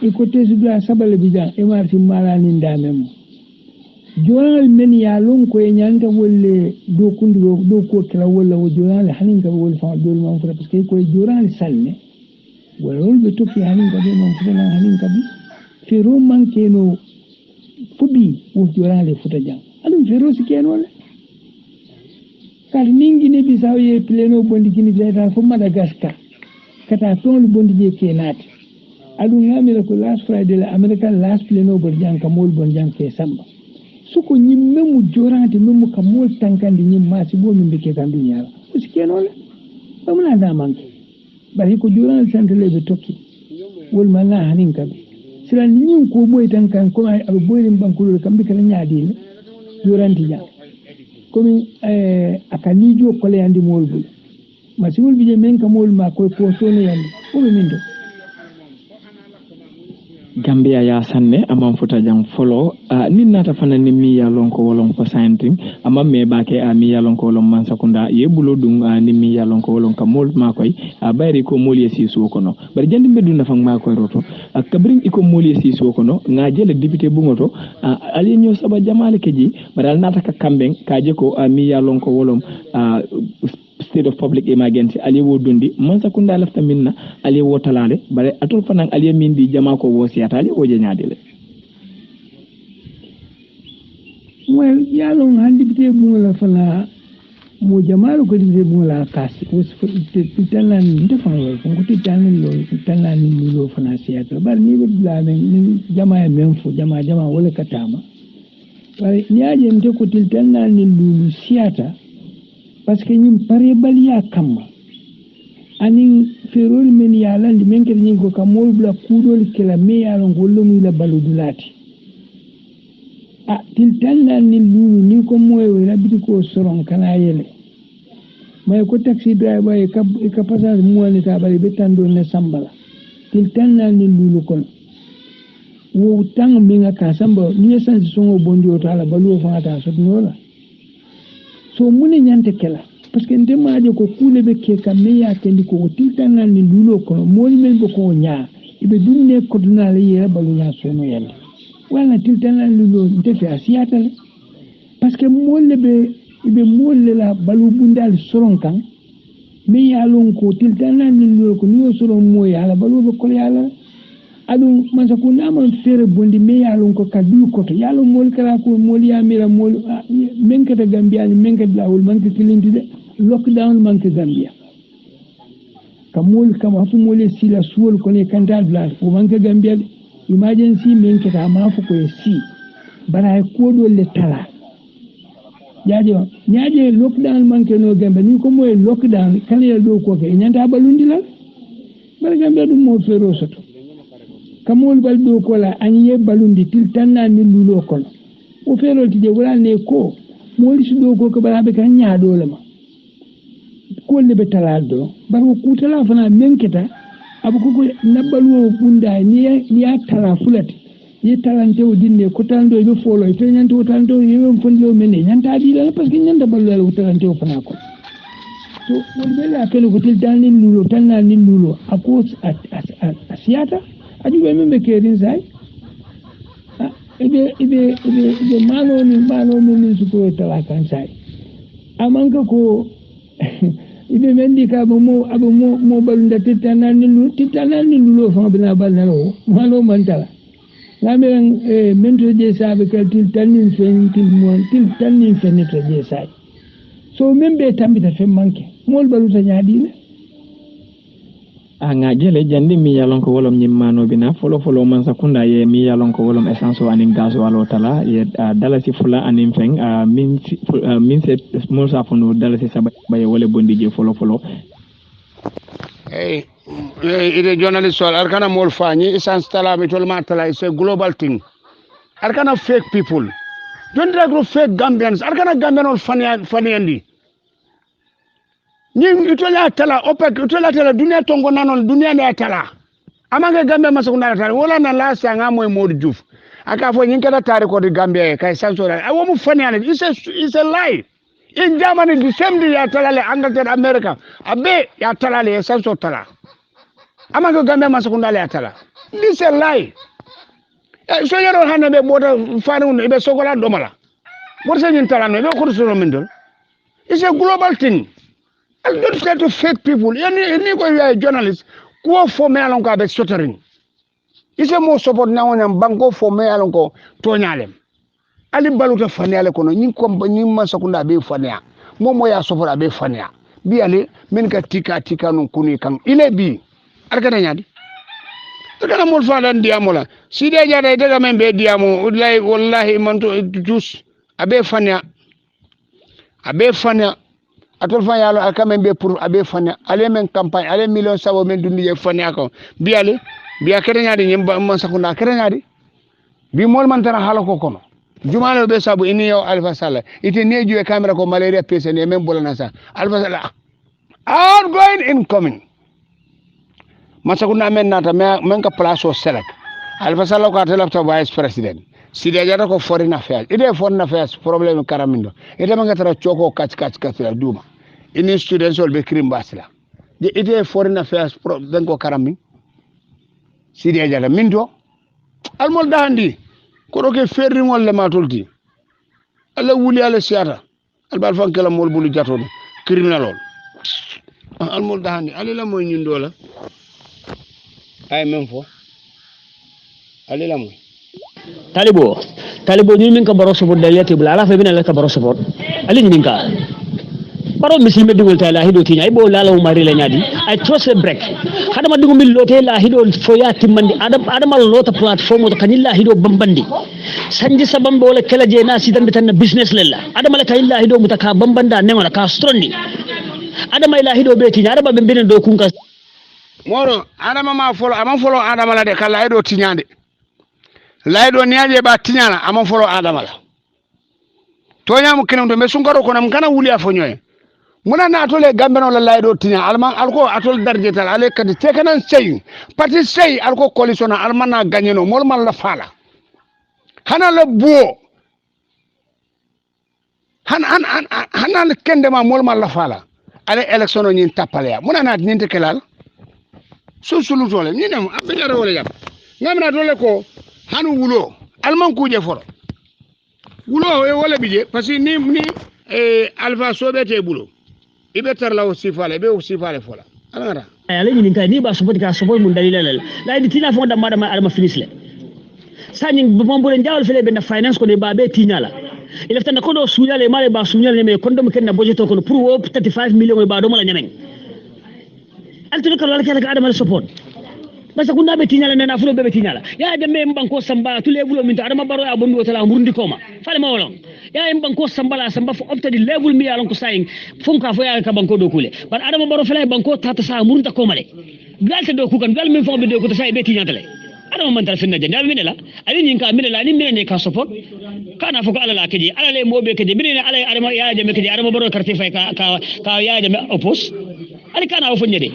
e ko testu da sabale bidan e marti malani ndame mo joral men ya lon ko e nyanta wolle do kundiro do ko kala walla wo joral hanin ka wol fa dol man fura parce que ko joral salne wol be to fi hanin ka do man fura hanin ka bi fero man keno fubi wo joral futa jang alum fero si keno le kal ningi ne bi sawe pleno bondi kini pleta fo Madagascar kata ton bondi je kenati alum ngamira ko last Friday la American last pleno bondi jang ka mol bondi jang ke samba suko nyimme mu jorante memu ka mol tankandi nyimma si bo min beke kan dunya o sikeno le bamna da manke bari ko jorante santale be tokki wol mala hanin kam sila nyin ko boy tankan ko ay abu boy bankulu kam be kala nyaadi le jorante ja komi akanijo ko le andi mol bul masul bi je men ka mol ma ko sone yandi o be min do Gambia ya sanne amam futa jang folo nin nata fana ni mi ya lonko wolon ko sainting amma me bake mi ya lonko wolon man sakunda yebulo dum ni mi ya lonko wolon ka mol makoy bayri ko mol yesi su kono bari jandi meddu na fang makoy roto kabrin iko mol yesi su kono nga jele député bu ngoto ali ñoo saba jamale keji baral nata ka kamben kaje ko mi ya lonko wolon state of public emergency ali wo dundi man sakunda lafta minna ali wo talale bare atul fanan ali min di jama ko wo siata ali wo jeñade le well yalon handi bite bungala fala mo jamaru ko dite bungala kasi wo tanan ndefan wo ko tanan lo tanan ni lo fana siata bar ni bla men jama men fu jama wala katama bare nyaaje mte ko tanan ni lu siata parce que ñim pare baliya kamma anin ferol men yalandi men kadi ñin ko kamol bla kudol kala me yalon gollo mu la baludulati til tannan ni lulu ni ko moyo rabiti ko soron kana yele may ko taxi driver e ka passage mo ni tabari be tando ne sambala til tannan ni lulu kon wo tang mi nga ka samba ni esan songo bondi o tala balu fa ta so nola so mune nyante kela parce que ndemaje ko kule be ke kamme ya kendi ko tiltanal ni lulo ko moli men ko nya ibe dunne ko dunale yera balu nya so no yalla wala tiltanal lulo ntefe asiata parce que molle be ibe molle la balu bundal soron kan me ya lon ko tiltanal ni lulo ko ni soron moy ala balu be ko yalla adu man sa ko naman fere bondi me ya lon ko kadu ko to yalla mol kala ko mol ya mira mol men ka Gambia ni men ka lawul man ka kilindi de lockdown man ka Gambia kamol kama fu mol sila suwol ko ne kanta bla fu man ka Gambia emergency men ka ta ma fu ko si bara ko do le tala nyaaje lockdown man ka no Gambia ni ko moy lockdown kan ya do ko ke nyanta balundi la bara Gambia dum mo fero soto kamol baldo ko la anye balundi til tanna ni lulo kono o fero ti je wala ne ko moli su do ko bala be kan nyaado le ma ko le be talado bar ko kutala fana menketa abu ko nabalu bunda ni ya tala fulati ni talante o dinne ko tando be folo to nyanto tando yewon fondo men nyanta di la parce que nyanta ballo talante o fana ko to wol be la kelo ko til tanni lulo tanna ni lulo ako asiata aju be membe kerin sai ibe mano ni su ko tala kan sai amanka ko ibe mendi ka mo balunda titanan ni lu fa bina balnalo mano mantala ngamen mento je sabe ka tanin fen je sai so membe tambita fe manke mol baluta nyaadi ne nga jele jandi mi yalon ko wolom nyimmano bina folo man sakunda ye mi yalon ko wolom essence anin gaso walo tala ye dalasi fula anin feng min se mo sa fono dalasi sabay wala bondi je folo ide journalist sol arkana mol fani isan stala mi tol matala is a global thing arkana fake people don't like fake Gambians arkana Gambian ol fani andi ni itola tala opek itola tala dunia tongo nanon dunia ne tala amanga Gambia masakunda tala wala na la sanga moy Modou Diouf aka fo nyin kada tari ko di Gambia kay sansora awo mu fani andi is a lie in Germany the same day ya tala le Angleterre America abe ya tala le sanso tala amanga Gambia masakunda le tala this a lie so yaro hanna be boda fanu be sokola domala what say nyin tala no be ko so mindol it's a global thing. I don't try to fake people. Any go you are a journalist, go for me along be stuttering. It's a more support now and bango for me along go tonyalem. Ali baluta faniale kono nyi komba nyi masakunda be fania. Momo ya support be fania. Bi ali min ka tika no kuni kan ile bi. Arkana nyadi. Arkana mol fala ndiamola. Side jada daga men be diamo wallahi manto jus abe fania. Abe fania. Atol fa yalo akame be pour abe fane ale men campagne ale million sabo men dundi je fane ako bi ale bi akere nyaade nyimba man sakunda akere nyaade bi mol man tara halako kono jumalo be sabu ini yo Alpha Sallah ite neju e camera ko malaria patient e men bolana sa Alpha Sallah outgoing incoming man sakunda men nata men ka place o select Alpha Sallah ko telafta vice president Sidi Ajara ko foreign affairs ide foreign affairs problème karamindo ide manga tara choko kach la duma ini students will be krim basla de ide foreign affairs den ko karami Sidi Ajara mindo almol dandi ko do ke ferri ngol le matulti ala wuli ala siata albal fan kala mol bulu jatodo criminal almol dandi ala la moy nyindo la ay même fo ala la moy talibo ni min ka baro support da yati bula ala fa bina la ka baro support ali ni ka baro misilme dingol ta la hido tinya ibo la mari la nyadi I trust a break hada ma dingo mil lote la hido fo yati mandi adam lota platform to kanilla hido bambandi sanji sabambe wala kala je na sidan bitan business lalla adam la kayilla hido mutaka bambanda nemona ka strondi adam ila hido be tinya adam be binen do kunka moro adam ma folo ama folo adam la de kala hido tinyande laydo niaje ba tinyala ama folo adama la tonya mu kinam to me sunkaro ko nam kana wuli afo nyoy muna na atole gambe no la laydo tinya alman alko atol darje tal ale kadi te kanan sey parti sey alko coalition alman na gagné no mol man la fala hana la buo hana le kende ma mol man la fala ale election no nyin tapale ya muna na ninte kelal so sulu tole ni dem abenya wala yam ngamna dole ko hanu wulo alman kuje foro wulo e wala bije parce que ni alpha sobete bulo ibe tarla o sifale be o sifale fola alangara ala ni ngai ni ba soboti ka sobol mun dalila la di tina fo da madama alma finisle sani bombo len jawal fele be na finance ko de ba be tinyala il fta na ko do sunyale male ba sunyale me ko ndum ken na budget ko pour wo 35 millions ba do mala nyamen altu ko la kala adama support basa kunda be tinyala na fulo be tinyala ya de me mbanko samba tule bulo min adama baro ya bondi wotala murundi koma fale ma wolon ya mbanko samba fo opta di level mi yalon ko saying funka fo ya ka banko do kule bar adama baro fale banko tata sa murunta koma le galte do kukan gal min fo be do ko say be tinyala adama man tal finna de dal minela ali nyin ka minela ni minene ka support kana fo ko ala la keji ala le mobe keji minene ala adama ya de me keji adama baro carte fay ka ya de me opos ali kana fo nyede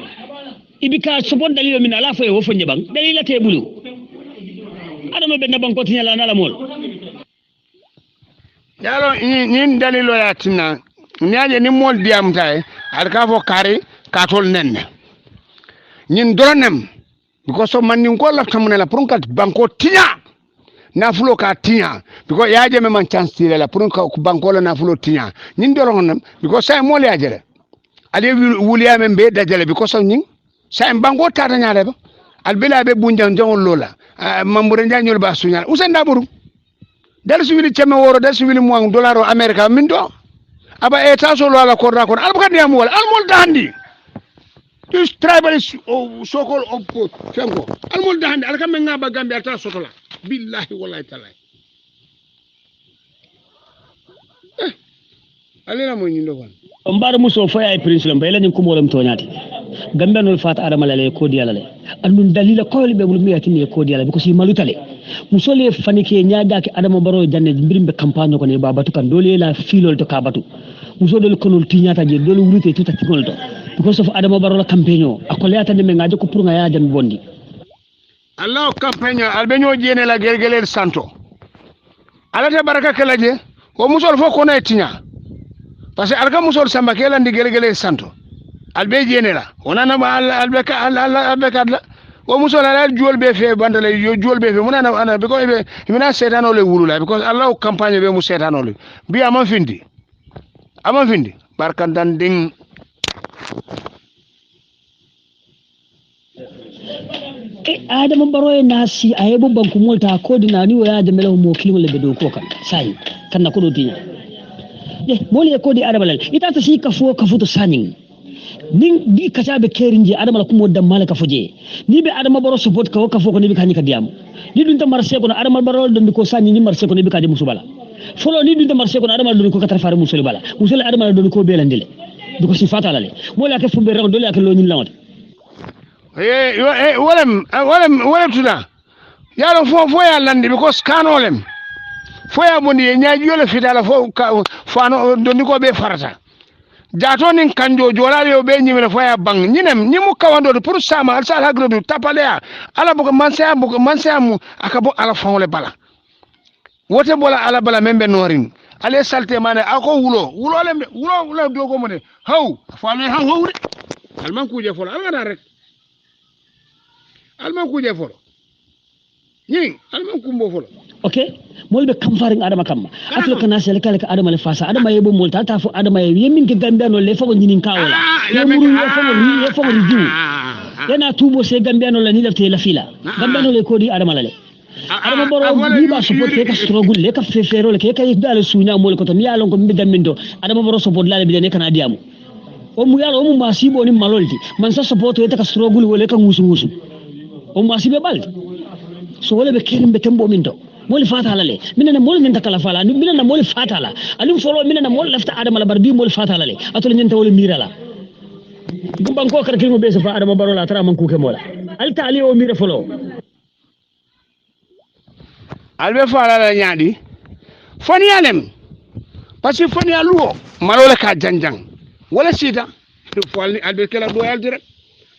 ibika sobon dalilo min ala fo e wofo nyebang dalila te bulu adama be na banko tinyala na la mol yalo ni dalilo ya tinna niaje ni mol diam tay ar ka fo kari ka tol nenne nyin dronem because so man ni ko lafta mun la pour ka banko tinya na fulo ka tinya because yaaje me man chance tile la pour ka banko la na fulo tinya nyin doronam because say mol yaajere ale wuliya men be dajale because so nyin say bango tata nyaare ba albela be bunjan jangol lola mambure njanyol ba sunyal usenda buru dal suwili cheme woro dal suwili mo dollar america min do aba e taso lola ko rakon albuka diam wala almol dandi this tribalist so called oppo fengo almol dandi alka men ngaba gambe ta sotola billahi wallahi taala alena mo nyindo wan mbara muso faya e prince lam bayla nyin kumolam toñati gambenol fata adama lale ko diala le andun dalila ko be bul miyatini ko diala ko si malutale musole fanike nyaaga ke adama baro janne mbirimbe campagne ko ne babatu kan dole la filol to kabatu musodol konol tinyata je dole wurite tuta tigol to because of adama baro la campagne akole atande me ngajo ko pour nga ya jan bondi Allah campagne albenyo jene la gergelel santo alata baraka kala je o musol fo ko na tinya parce que alga musol samba kala ndi gergelel santo albe jene la onana albeka albeka o musol ala juol be fe bandale yo juol be fe munana ana be ko be mina setano le wulula because Allah campagne be mu setano le bi amam findi barkan dan ding adama baro nasi ayebo banku molta ko dinani waya da melaw mo kilimo le bedo ko kan sai kan na ko do tinya mole ko di adama lal ita ta shi kafo to sanin nin di kaca be kerinje adama la kumo dam malaka foje ni be adama baro support ka kafo ko ni be kany ka diam ni dun ta marché ko adama baro don ko sanni ni marché ko ni be ka di musubala folo ni dun ta marché ko adama don ko katra faare musubala adama don ko belandile duko si fata lale mole ka fumbe raw dole ak lo ni lawata wala tuda yalo fo ya landi because kanolem fo ya bondi nyaaji yole fitala fo ano doni ko be farata jato nin kanjo jolale yo be nyimele fo ya bang nyimu kawando pour sama al sal hagro du tapalea ala buko mansa mu akabo ala fawle bala wote bola ala bala membe norin ale salte mane ako wulo dogo mo de haw fo ale haw de alman kuje fo ala rek alman kuje folo ning alman kumbo folo okay molbe kam faring adama kam atlo kana sel kala ka adama le fasa adama yebo molta ta fo adama yemin ke gambiano le fo nyinin kawola yemuru ye fo riju yana tubo se gambiano la ni lefte la fila gambiano le ko di adama le adama boro ni ba support ke ka struggle le ka fefero le ke ka dal sunya mol ko to mi yalon ko mi gamindo adama boro support la be ne kana diamu o mu yalo o mu masibo ni malolti man sa support e ka struggle wole ka ngusu o masibe balde so wala be kerim be tembo min do moli fata la le minena moli min takala fala minena moli fata la alim folo minena moli lafta adama la barbi moli fata la le atol nyenta wala mira la gumban ko kar kilmo be so fa adama barola tara man kuke mola alta ali o mira folo albe fala la nyaadi fani alem parce que fani aluo malola ka janjang wala sita fo albe kala do yal direct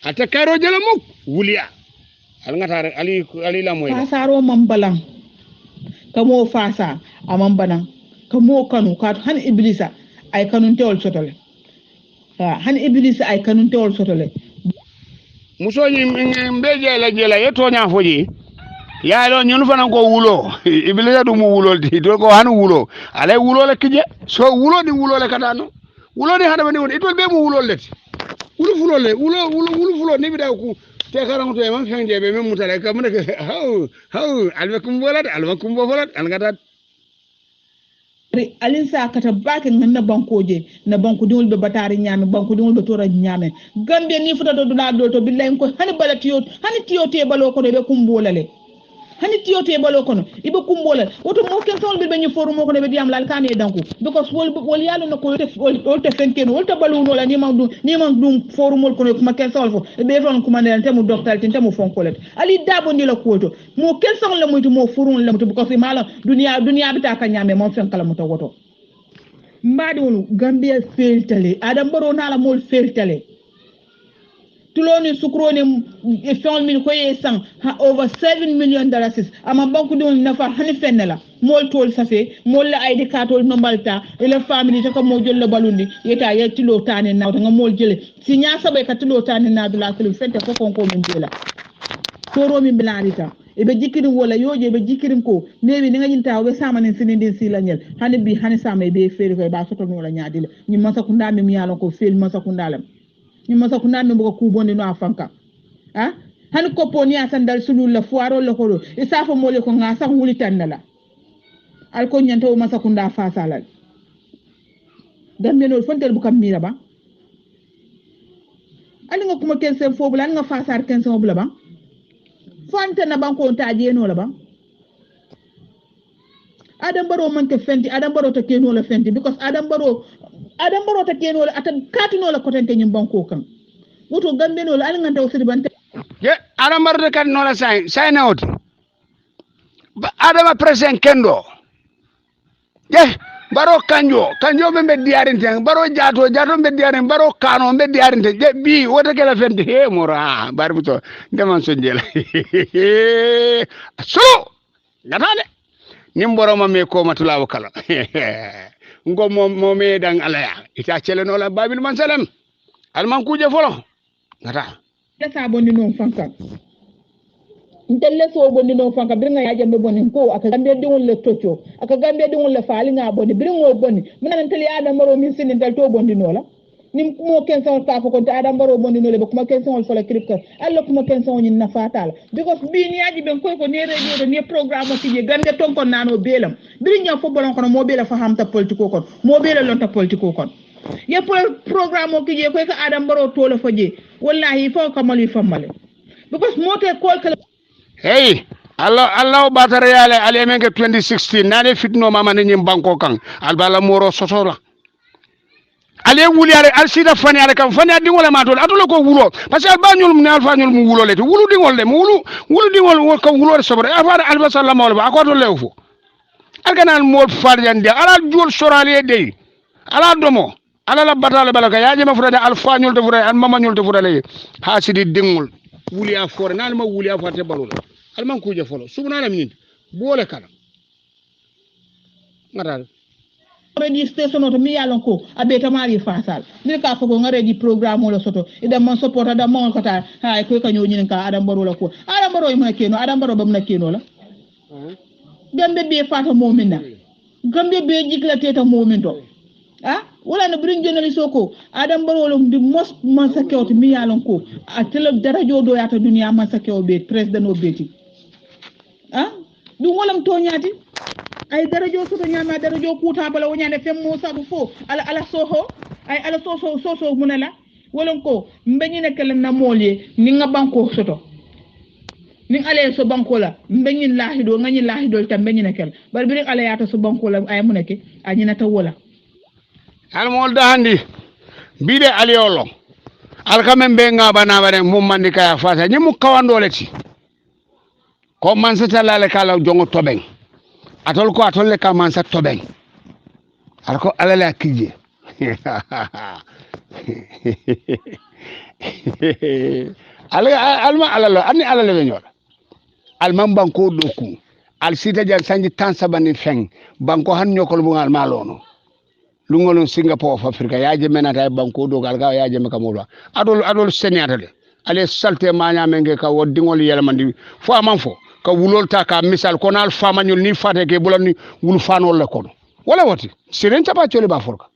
ata karo jala muk wuliya al ngata ali la moy fasaro mambalan kamo fasa amambanan kamo kanu ka han iblisa ay kanun tewol sotole han iblisa ay kanun tewol sotole muso ni mbeje la jela yeto nya foji ya lo ñun fanan ko wulo iblisa du mu wulo di do ko han wulo alay wulo la kije so wulo di wulo la kadano wulo di hada bani won itol be mu wulo leti wulu fulo le wulu fulo ni bi da ku te karam to man fenge be mem mutale kam ne haw albakum bolat algata alin sa kata bake na bankoje na banko dingol be batari nyame banko dingol be tora nyame gambe ni futa do dula do to billahi ko hani balatiyo hani tiyote balo ko be kumbolale hani tiyote balo kono ibe kumbolal woto mo ken tol be ñu forum ko be diam lal kané danko because wol yalla no ko te fenken wol ta balu no la ni man dum forum ko ko ma ken tol fo be ton ko man te mu docteur te mu fonkolet ali dabo ni la ko to mo ken tol la moytu mo forum la moytu because mala dunia bi ta ka nyame mo fen kala mo to woto mbadi wonu gambia feltale adam baro na la mol feltale tuloni sukroni fon min ko yesan over $7 million ama banku don nafa hani fenela mol tol safe mol la ID katol no malta ele family to ko mo jolle balundi yeta yetilo tane na nga mol jele si nya sabe katilo tane na dula kelu fente ko kon ko min dela toro min bilarita e be jikirin wala yoje be jikirin ko newi ni nga yinta we samane sinindin si la nyel hani bi hani sama be feri ko ba soto no la nyaadile ni masa ko ndami mi yalon ko fel masa ko ndalam ni masa ko ndami ko ku bonde no afanka hani ko poni asandal sulu la fuaro la ko isa fa mole ko ngasa wuli tandala al ko nyanta o masa ko nda fa salal dambe no fontel bu kam mira ba ali nga kuma kensen fobu la nga fa sar kensen obla ba fante na banko ta jeno la ba adam baro manke fenti adam baro ta keno la fenti because adam baro ta keno la ata katino la kotente nyim banko kan woto gambe no ala nganta o sidi bante ye ara marde kan no la sai nawti adama present kendo ye baro kanjo be diarinte baro jato be diarinte baro kano be diarinte je bi wota kala fende he mora barbuto deman so jela so gatane nimboro ma me ko matulawo kala ngo mo me dan alaya ita cele no la babil man salam alman kuje folo ngata sa bonni non fanka ndelle so bonni non fanka birnga yaje be bonni ko aka gambe dingol le toccio aka gambe dingol le faali nga bonni birngo bonni minan tali adam baro min sinin dal to bonni no la nim mo ken sa ka ko ta adam baro bonni no le kuma ken sa fola kripka allo kuma ken sa woni na fatala because bi ni yaji ben koy ko ne radio ne programme ci gande ton kon nano belam birnga fo bolon kono mo bela fa hamta politiko kon mo bela lonta politiko kon ye programme o kije koy ka adam baro to la faje wallahi fo kamali famale because mote kol kala hey Allah batare yale ale men ke 2016 nade fitno mama ne nyim banko kan albala moro sotola ale wuli ale al sida fani ale kam fani adi wala matol atolo ko wulo parce que albanyul mun alfanyul mu wulo le wulu dingol le wulu dingol ko wulo sobre afara albasalla mawla ko to lewfo alganal mo farjande ala jul sorale dey ala domo ala la batale balaka yaaje ma furade alfanyul to furade al mamanyul to furade ha sidi dingol wuli a fore nan ma wuli a forte balula alman kuje folo subnana min boole kala ngata radio station to mi yalon ko abeta mari fasal ni ka ko ngare di programme lo soto ida man support da mon kata hay ko kanyo nyin ka adam baro la ko adam baro yima keno adam baro bam na keno la gambe be fata momina gambe be jikla teta momindo wala no brin journalist ko adam baro lo di most man sakew to mi yalon ko atelo darajo do yata dunia man sakew be president o beti du ngolam to nyati ay darajo soto nyama darajo kuta bala wonyane fem mo sabu fo ala soho ay ala soso munala wolon ko mbeñi nekkel na molye ni nga banko soto ni ale so banko la mbeñi lahido ngani lahido tam mbeñi nekkel bar bi ala yata so banko la ay muneke anyina ta wola al mol dahandi bide aliolo al kamem be ngaba na bare mum mandi kaya fata ni mu kawandole ti ko man sa talale kala jongo toben atol ko atol le ka man sa toben alko alala kije alma alalo ani alale benyola alman banko doku al sita jan sanji tan sabani feng banko han nyokol bu ngal malono lungolo Singapore of Africa yaaje menata banko do gal ga yaaje maka modwa adol seniata de ale salte manya menge ka woddingol yelamandi fo amam fo ka wulol ta ka misal konal famanyul ni fate ke bulani wul fanol le kono wala wati siren chapa chole ba forka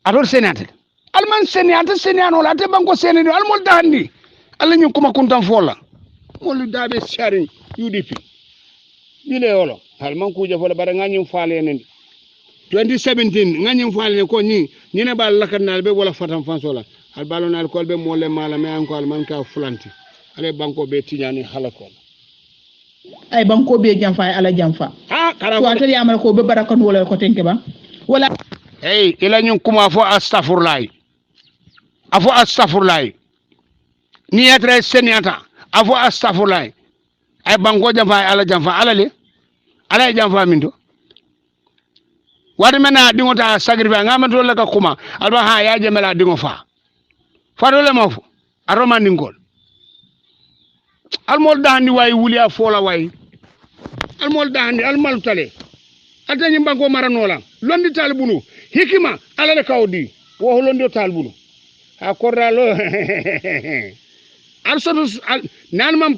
adol seniata alman seniano la te banko seneni almol dandi alla ñu kuma kuntan fola mol dabe sari UDP dile wolo alman ku jafo la bara nganyum faale nen 2017 nganyum faale ko ni ne bal lakanal be wala fatam fansola al balonal ko be mole mala me an ko alman ka flanti ale banko be tiñani halako ay banko be jamfa ay ala jamfa kala ko atali amal ko be barakan wala ko tenke ba wala hey ila ñu kuma fo astaghfirullah ni etre seniata afo astaghfirullah ay banko jamfa ay ala jamfa ala jamfa mindo wadi mena dingo ta sacrifice ngama to le ka kuma alba ha ya jemela dingo fa do le mofo aroma ningol almol dandi way wuli a fola way almol dandi almal tale atani banko maranola londi talbunu hikima ala le kawdi wo londi talbunu a korralo al soto nan mam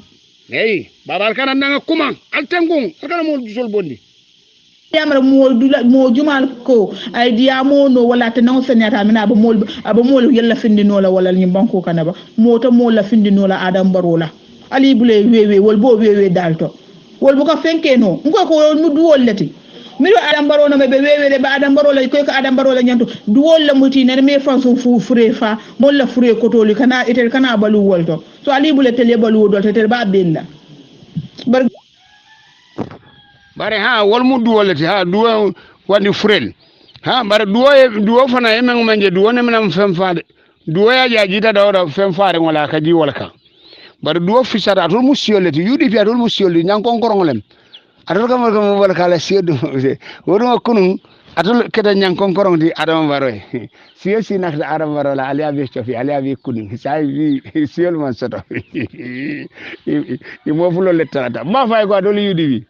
hey babal kana nanga kuma al tengung kana mo sol bondi yamra mo jumal ko ay diamo no wala te non senata mina ba mol yalla findi no la wala ni banko kana ba mota mo la findi no la adam barola ali bule wewe wol bo wewe dalto wol bu ko fenke no ngoy ko mu duwol lati miro adam barona be wewe ba adam barola ko adam barola nyanto duwol la muti ne me fanso fu fure fa mo la fure ko toli kana etel kana balu wolto so ali bule tele balu do tel ba bella bare ha wol mu duwolati ha duwo wani furel ha bare duwo fana yemen manje duwo ne menam fem faade duwaya jajita dawda fem faare wala ka ji wala ka bar duwo fisara atol musioleti UDP atol musioli nyan konkorongolem atol kam wala kala siedu wodo kunun atol keda nyan konkorong di adam baroy si nak adam baro la aliya be chofi aliya be kunun sai bi siol man soto mo fulo lettata ma fay ko adol UDP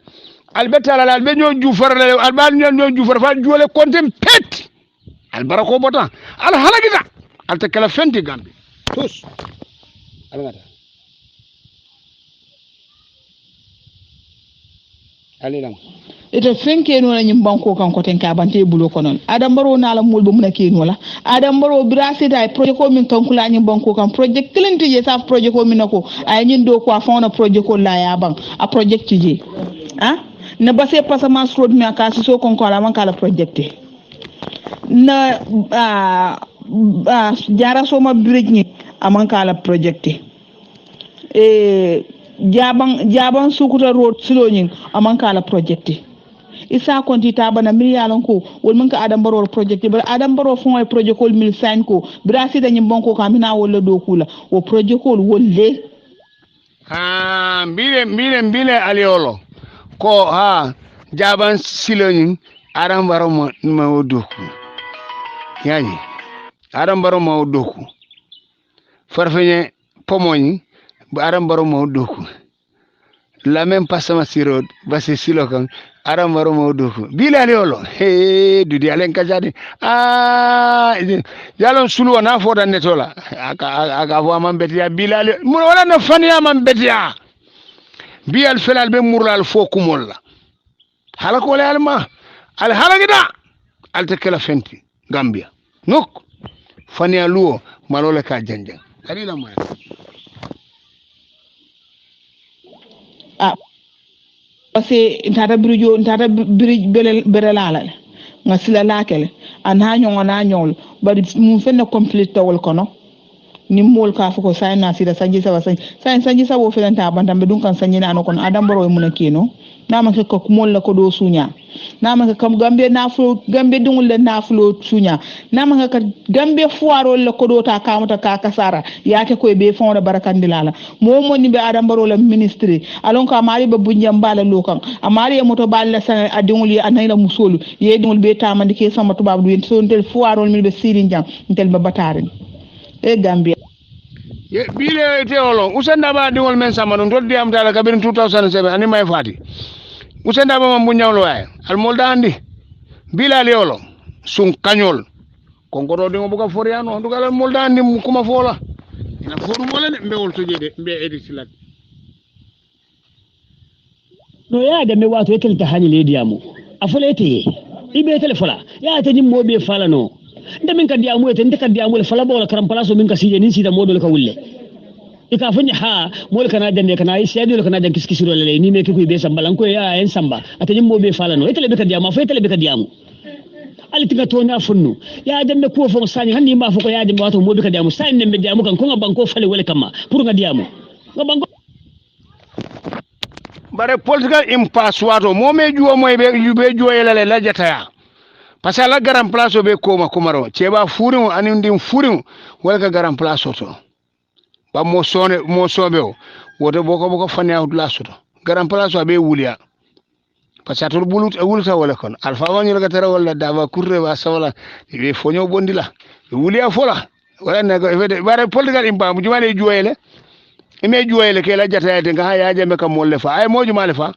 albetala la be ñoo jufar la alba ñoo jufar fa jole kontem pet albarako bota al halagita alta kala fenti gambi tous alngata alilam ite fenke no nyim banko kan ko ten ka bante bulo ko non adam baro na la mulbo mun ke no la adam baro brasi dai projet ko min kan kula nyim banko kan project klenti je sa projet ko min ko ay nyin do ko fona projet ko la ya ban a project je ha na basse passement road mi aka so kon ko la man kala project na jara soma bridge ni aman kala project jaban sukuta road siloñin aman kala project isa konti tabana miliyalon ko wol man ka adam baro project bar adam baro fon ay project ko mil sign ko brasi dañi bonko ka mina wala do kula o project ko wolle mbile aliolo ko jaban siloñin adam baro ma wodoku yani adam baro ma wodoku farfeñe pomoñi adam baro ma wodoku la même passama sirod basi silo kan adam baro ma wodoku bila leolo he dudi alen kajade yalon sulu na foda netola aka vo man betiya bila le mo wala na faniya man betiya bial felal be murlal fokumolla halako le alma al halagida al tekela fenti Gambia nok faniya luo malole ka janjang kadi la moy parce que ntata bridge belelala nga sila lakele ana nyol bari mu fenna complete tawol kono ni mol ka fuko sayna sida sanji sa wo felanta bandambe dun kan sanyi na kono adam baro mun keno nama ke ko mol la ko do sunya nama ke kam gambe dungul le nafulo sunya nama ke gambe fuaro la ko do ta kamuta ka kasara yake ko be fon barakandilala mo ni be adam baro la ministry alon ka mari be bunjam bala lokan amari moto balla sa adungul yi anayla musolu ye dungul be tamandi ke sama tubab du so tel fuaro mi be sirin jam tel ba batare e gambia ye bile teolo usanda ba dingol men sama non toldi am tala kabin 2007 ani may fati usanda ba mambu nyawlo way al molda andi bila leolo sun kanyol konko do buka foriano dugal molda andi kuma fola ina fodu mole ne mbewol tojede mbe edi silat no ya da me wato yake ta hani le diamu afulete ibe telefola ya ta nyim mobe fala no nda min ka diamu ete ndeka diamu le fala bola karam palaso min ka sije ni sida modol ka wulle ika fanya mol kana dande kana yi siyadi kana dan kiskisiro le ni me ke ku be samba lan ko ya en samba atani mo be fala no etele be ka diamu fa etele be ka diamu ali tinga to na funnu ya dande ko fo sani hanni ma fo ko ya dande wato mo be ka diamu sani ne be diamu kan ko banko fale wala kama pour nga diamu nga banko bare political impasse wato mo me juwo moy be yube juwoyele la jataya parce que la garan place be koma kumaro ceba furin anin din furin wala ka garan place to ba mo sobe o wote boko fani out la soto garan place be wuliya parce que to bulut e wulta wala kon alfa wani la tara wala daba kurre ba sawala be fonyo bondila wuliya fola wala ne ko fede bare political impasse jumale juwoyele ime juwoyele ke la jataya de nga ya jeme kam molle fa ay mo jumale fa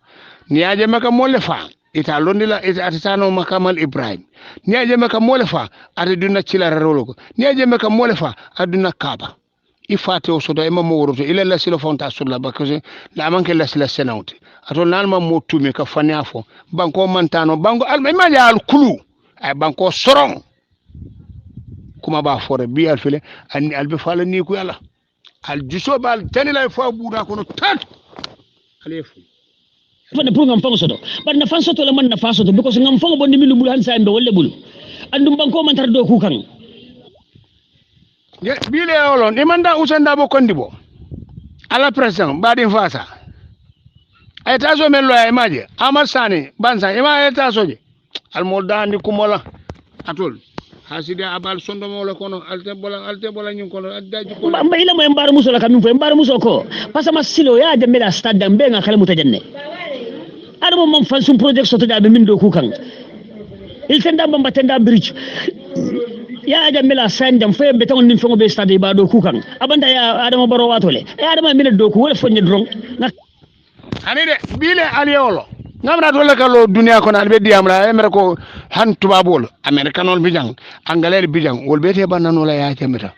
ni ya jeme kam molle fa ita londila ita atano makamal ibrahim ni ajeme ka molefa aduna cilara roloko ni ajeme ka molefa aduna kaba ifate o sodo e mammo woroto ila la silo fonta sulla bakose la manke la sila senawti ato nalma motumi ka faniafo banko mantano banko alma imaja al kulu ay banko soron kuma ba fore bi al fele anni albe fala ni ku yalla al juso bal tanila fo buda kono tant alefu fana pour ngam fango soto bar na fan soto la man na fa soto because ngam fango bonni milu bulu han sa mbe wolle bulu andum banko man tar do ku kan ye bile olon e manda usanda bo kondibo ala president badi fasa ay taso men lo ay maje amasani bansa e ma ay taso je al molda andi kumola atol hasidi abal sondo mo la kono alte bola nyun kono addaji ko mba ila mo embar muso la kamin fo embar muso ko pasa masilo ya jambe la stade dambe nga kala mutajanne adamo mom fan sum project soto dabe min do ku kan il tenda bamba tenda bridge ya jambe la sandam fo be tan nin fo be stade ba do ku kan abanda ya adamo baro watole ya adamo min do ku wala fonne dron ani de bile aliolo ngamra dole kalo dunia kono albe diamra emre ko han tubabol americanol bijang angalel bijang wol bete banano la ya jamita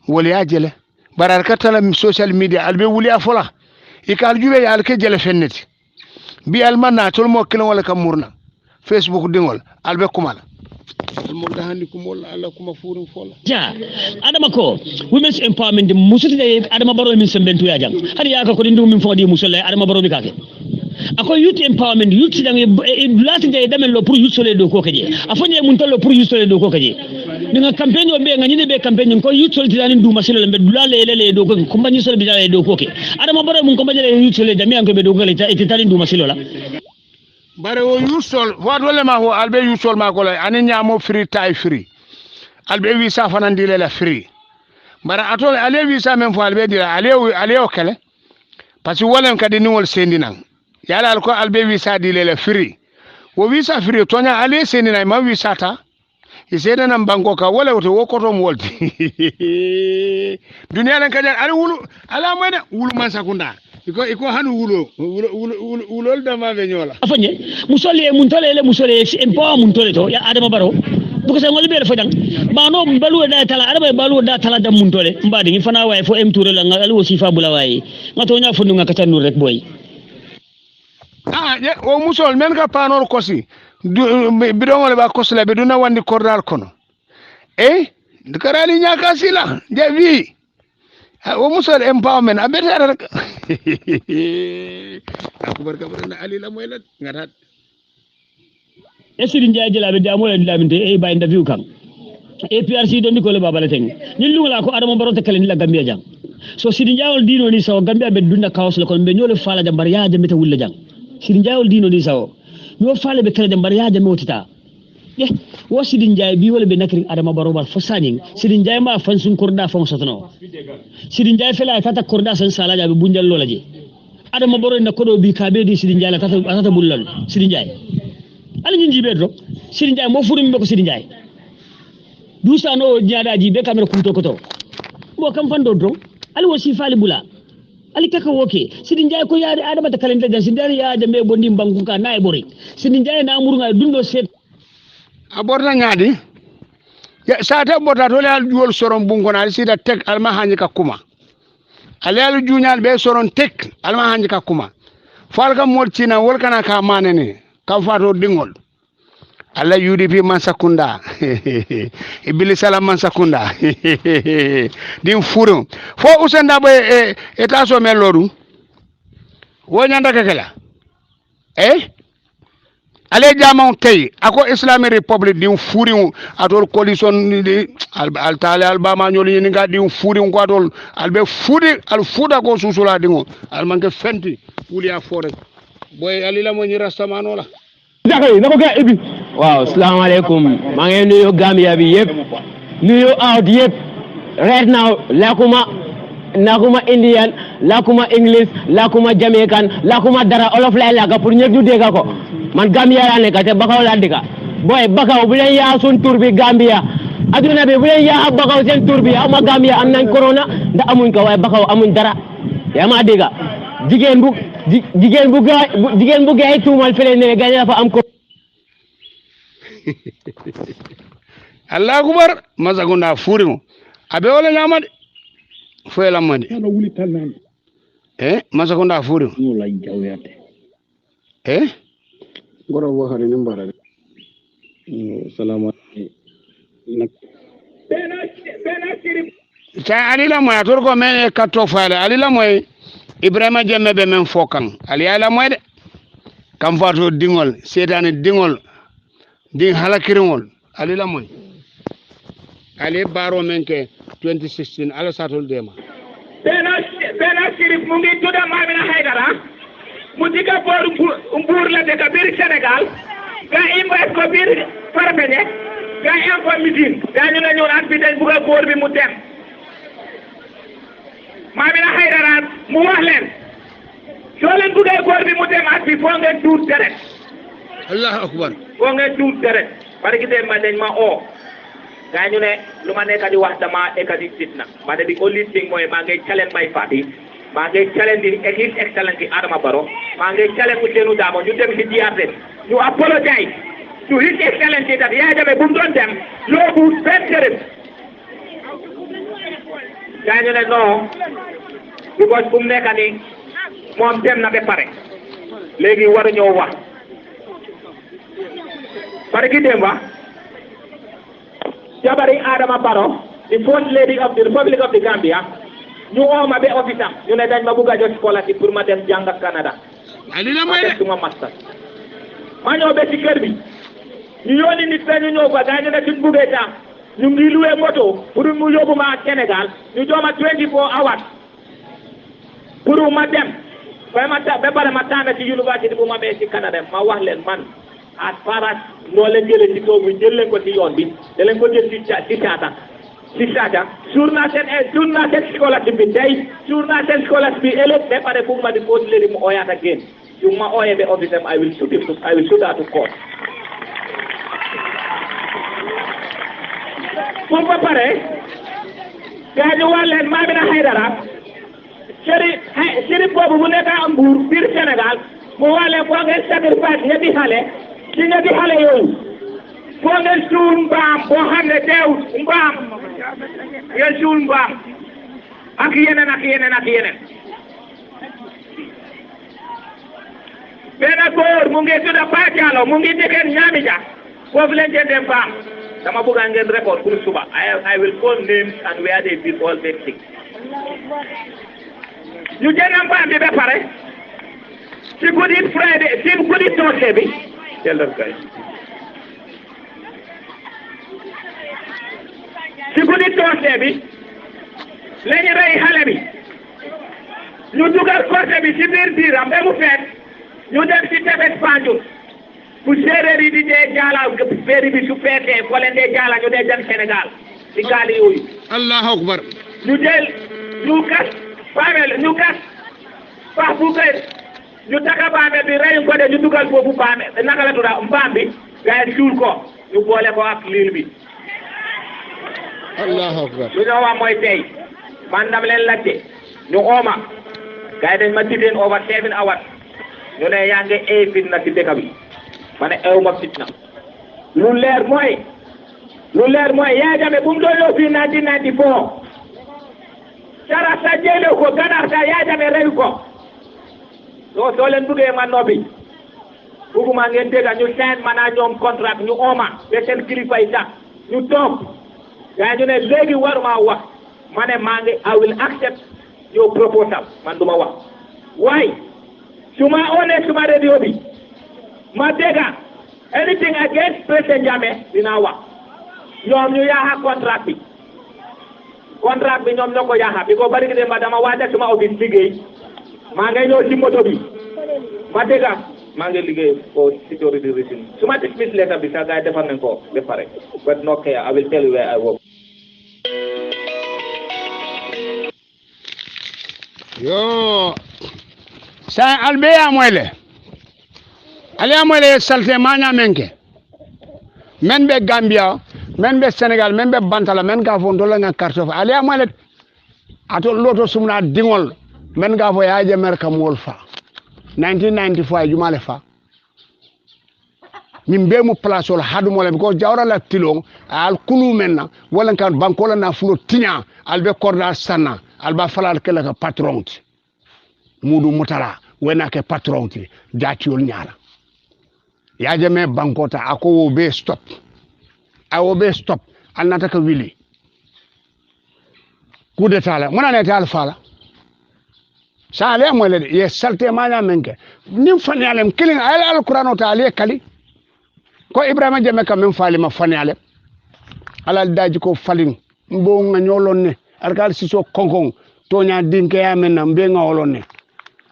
wol ya jele barar katala social media albe wuli afola ikal jube ya alke jele fenneti bi almanna tol mo kilon wala kamurna facebook dingol albe kumala mo da handi kumol alla kuma furum fola ja adama ko women's empowerment musuti de adama baro min sembentu ya jang hadi ya ko dindu min fodi musulle adama baro bi kake ako youth empowerment youth dang lati de damen lo pour youth sole do ko kaje afonye mun tolo pour youth sole do ko kaje ninga campaign o be ngani be campaign ko youth sole dani du masilo lembe dulale lele do ko kumbani sole bidale do ko ke adama baro mun ko bajale youth sole dami an ko be do ko le ta tani du masilo la bare o yusol wadole ma ho albe yusol ma ko la ani nyamo free tay free albe wi sa fanandi la free bara atole ale wi sa men fo albe dira ale o kele parce que wolen kadi ni wol sendinan yala al ko albe wi sa di la free wo wi sa free tonya ale sendina ma wi sa ta isena nan banko ka wala woto wokoto mo wolti dunia lan kajar ali wulu ala mo de wulu man sakunda iko hanu wulo da ma be nyola afanye musole mun tole musole empower mun tole to ya adama baro buko sa ngol be fa dang ba no balu da tala adama balu da tala da mun tole mbadi ni fana way fo em toure la ngal wo sifa bula way ngato nya fundu nga katanu rek boy ye o musol men ka panor kosi bidon wala ba kosla be duna wandi kordal kono dikarali nya kasila javi o musol empowerment abeta rek akubar kabar ali la moy la ngatat esirin jaaje la be damo la laminte bay ndaviu kan APRC don ko le babala teng ni lungala ko adama baronte kala ni la gambia jang so sidin jaawol dino ni saw gambia be dunda kaos la kon be ñole fala jambar ya jambe ta wulla jang sidin jaawol dino ni saw ño fala be kala jambar ya jambe wotita wo sidin jaay bi wala be nakri adama barobar fo saning sidin jaay ma fan sun korda fon sotono sidin jaay fela tata korda san sala jabe bunjal lola je adama baro na kodo bi kabe di sidin jaay la tata bullal sidin jaay ala ñin jibe do sidin jaay mo furum be ko sidin jaay dusa no nyaada jibe kamera kumto koto bo kam fando do ali wasi fali bula ali kaka woke sidin jaay ko yaade adama ta kalende dan sidin ya jambe bondi bangu ka nay bori sidin jaay na amuru dundo set aborda nyaadi ya sata bota to le al juwol soron bungo na sida tek alma hanji ka kuma ale al junyal be soron tek alma hanji ka kuma falga moltina wol kana ka manene ka fato dingol alla UDP mansakunda ibili sala mansakunda din furu fo usenda be eta so meloru wo nyanda kekela ale jama tay ako Islamic Republic din furi atol coalition al taala albama nyoli ni ga din furi ko atol albe fudi al fuda ko susula dingo al manke fenti wuli a fore boy alila mo ni rastamano la dakay nako ga ibi waaw assalamu alaykum ma ngi nuyu Gambia bi yeb nuyu out yeb right now lakuma Indian lakuma English lakuma Jamaican lakuma dara olof lay laga pour ñepp ñu dégga ko man Gambia la nekk te Bakaw la dëkk boy Bakaw bu leen yaa sun tur bi Gambia aduna bi bu leen yaa Bakaw seen tur bi ama Gambia am nañ corona ndax amuñ ko waaye Bakaw amuñ dara yaa ma dégg jigéen bu gaay tuumal fele ne gaay dafa am ko Allahu akbar mazagunda furimu abe wala nyamade foyela mande ana wuli talnan mazagunda furimu no la jawyate goro waxare ni mbara salamu nak ta alila moy ator ko men katto faale alila moy Ibrahima Jammeh be men fokan ali ala moy de kam fato dingol setane dingol ding halakiringol alila moy ali baro menke 2016 ala satol dema bena sirif mu ngi tudda Mamina Haydara mu diga boru mbuur la dëkk biir Sénégal nga invite ko biir Farafeñe gaa yi am fa meeting daañu ne ñëw bi dañ bugg a góor bi mu dem Mamina Haydara mu wax leen soo leen buggee góor bi mu dem at bi foo ngeen tuut deret allahu akbar foo ngeen tuut deret parce que dem ma dañ ma oo gaa ñu ne lu ma nekk di wax dama ekati fitna ma ne di only thing mooy maa ngi challenge may party maa ngi challenge di His Excellency Adama Barrow maa ngi challenge Ousainou Darboe ñu dem ci DRS ñu apologize to His Excellency that Yaya Jammeh bu mu doon dem loobu benn dërëm gaa ñu ne non because bu mu nekk nii moom dem na ba pare léegi waruñoo wax parce que dem ba jabari Adama Barrow the first lady of the Republic of the Gambia ñu ooma ba office am ñu ne dañ ma bugg a jox scholarship pour ma dem jàng Canada ma def suma master ma ñëw ba ci kër bi ñu yónni nit fe ñu ñëw fa gaa ñu ne suñ buggee tam ñu ngi loué moto pour mu yóbbu ma Sénégal ñu jox ma 24 hours pour ma dem ba pare ma tànn ci université bu ma bee ci Canada ma wax leen man as far as noo leen jëlee ci tool bi jël leen ko ci yoon bi da leen ko jël ci saata suur naa seen scholarship bi tey suur naa seen scholarship bi ëllëg ba pare pour ma di post léegi mu ooyaat ak génn su ma ooyee ba office am I will shoot her to court pour ba pare gaa ñu wax leen Mamina Haydara Sheriff boobu bu nekk am Mbuur biir Sénégal mu wax leen foo ngeen sacrifice ñetti xale ci ñetti xale yooyu foo ngeen suul mbaam boo xam ne teewut mbaam ngeen suul mbaam ak yeneen benn góor mu ngi tudda Pa Jallow mu ngi dëkkee Ñaamija foofu leen jëndee mbaam dama bëgg ngeen record pour suba I will call names and where they did all these things ñu jënd mbaam bi ba pare ci guddi Friday ci guddi Thursday bi jëlal kay ci guddi Thursday bi lañu rey xale bi ñu dugal côté bi ci biiram ba mu feet ñu dem ci tefes Banjul fu séeréer yi di dee jaala féeri bi su feetee foo leen dee jaala ñu dee dem Sénégal ci gaali yooyu allahu akbar ñu gas pax bu kër ñu taka baame bi reyuñ ko de ñu dugal foofu baame naka la tudda mbaam bi gaa yi suul ko ñu boole ko ak liir bi allahu akbar lu ñoo wax mooy tey man dam leen laajte ñu ooma gaa yi dañ ma titeen over 7 hours ñu ne yaa ngi fitna ci dëkk bi ma ne ma fitna lu leer mooy Yaya Jammeh bu mu doon ñëw fii 1994 dara sa jëlee ko ganaar sa Yaya Jammeh reyu ko soo leen bëggee ma noppi bëgguma ngeen dégg ñu sign maanaam ñoom contrat ñu ooma ba seen kilifa yi sax ñu toog gaa ñu ne léegi waruma wax ma ne maa ngi I will accept your proposal man duma wax waaye su ma one suma radio bi ma dégg anything against président Jammeh dinaa wax ñoom ñu yaaxa contrat bi ñoom ñoo ko yaaxa bi ko bari gi dem ba dama waajal suma office liggéey maa ngi ñëw ci moto bi ma dégg maa ngi liggéey for security reason suma dismiss letter bi sax gars yi defar nañ ko ba pare but no care I will tell you where I work. yo sa albeya moyle aliya moyle salte maña menke men be Gambia men be Sénégal men be Bantala men ka fo ndola nga carte fa aliya moyle ato loto sumna dingol men ga fo Yaya Jammeh kam wol fa 1994 jumale fa min be mu place wala hadu mo le ko jawra la tilong al kulu menna wala kan banko la na fulo tinya al be korda sanna al ba falal kala ka patron mudu mutara wena ke patron ti jatiol nyaala Yaya Jammeh banko ta ako wo be stop awo be stop al nata ka wili coup d'état la mona ne tal fala sa ale mo le ye salte manya menke nim fan yalem killing al alquran ta ale kali ko Ibrahima Jammeh kam men faali ma fan yalem alal daji ko falin mbo nga nyolon ne alkal siso konkon to nya dinke ya men mbe nga wolon ne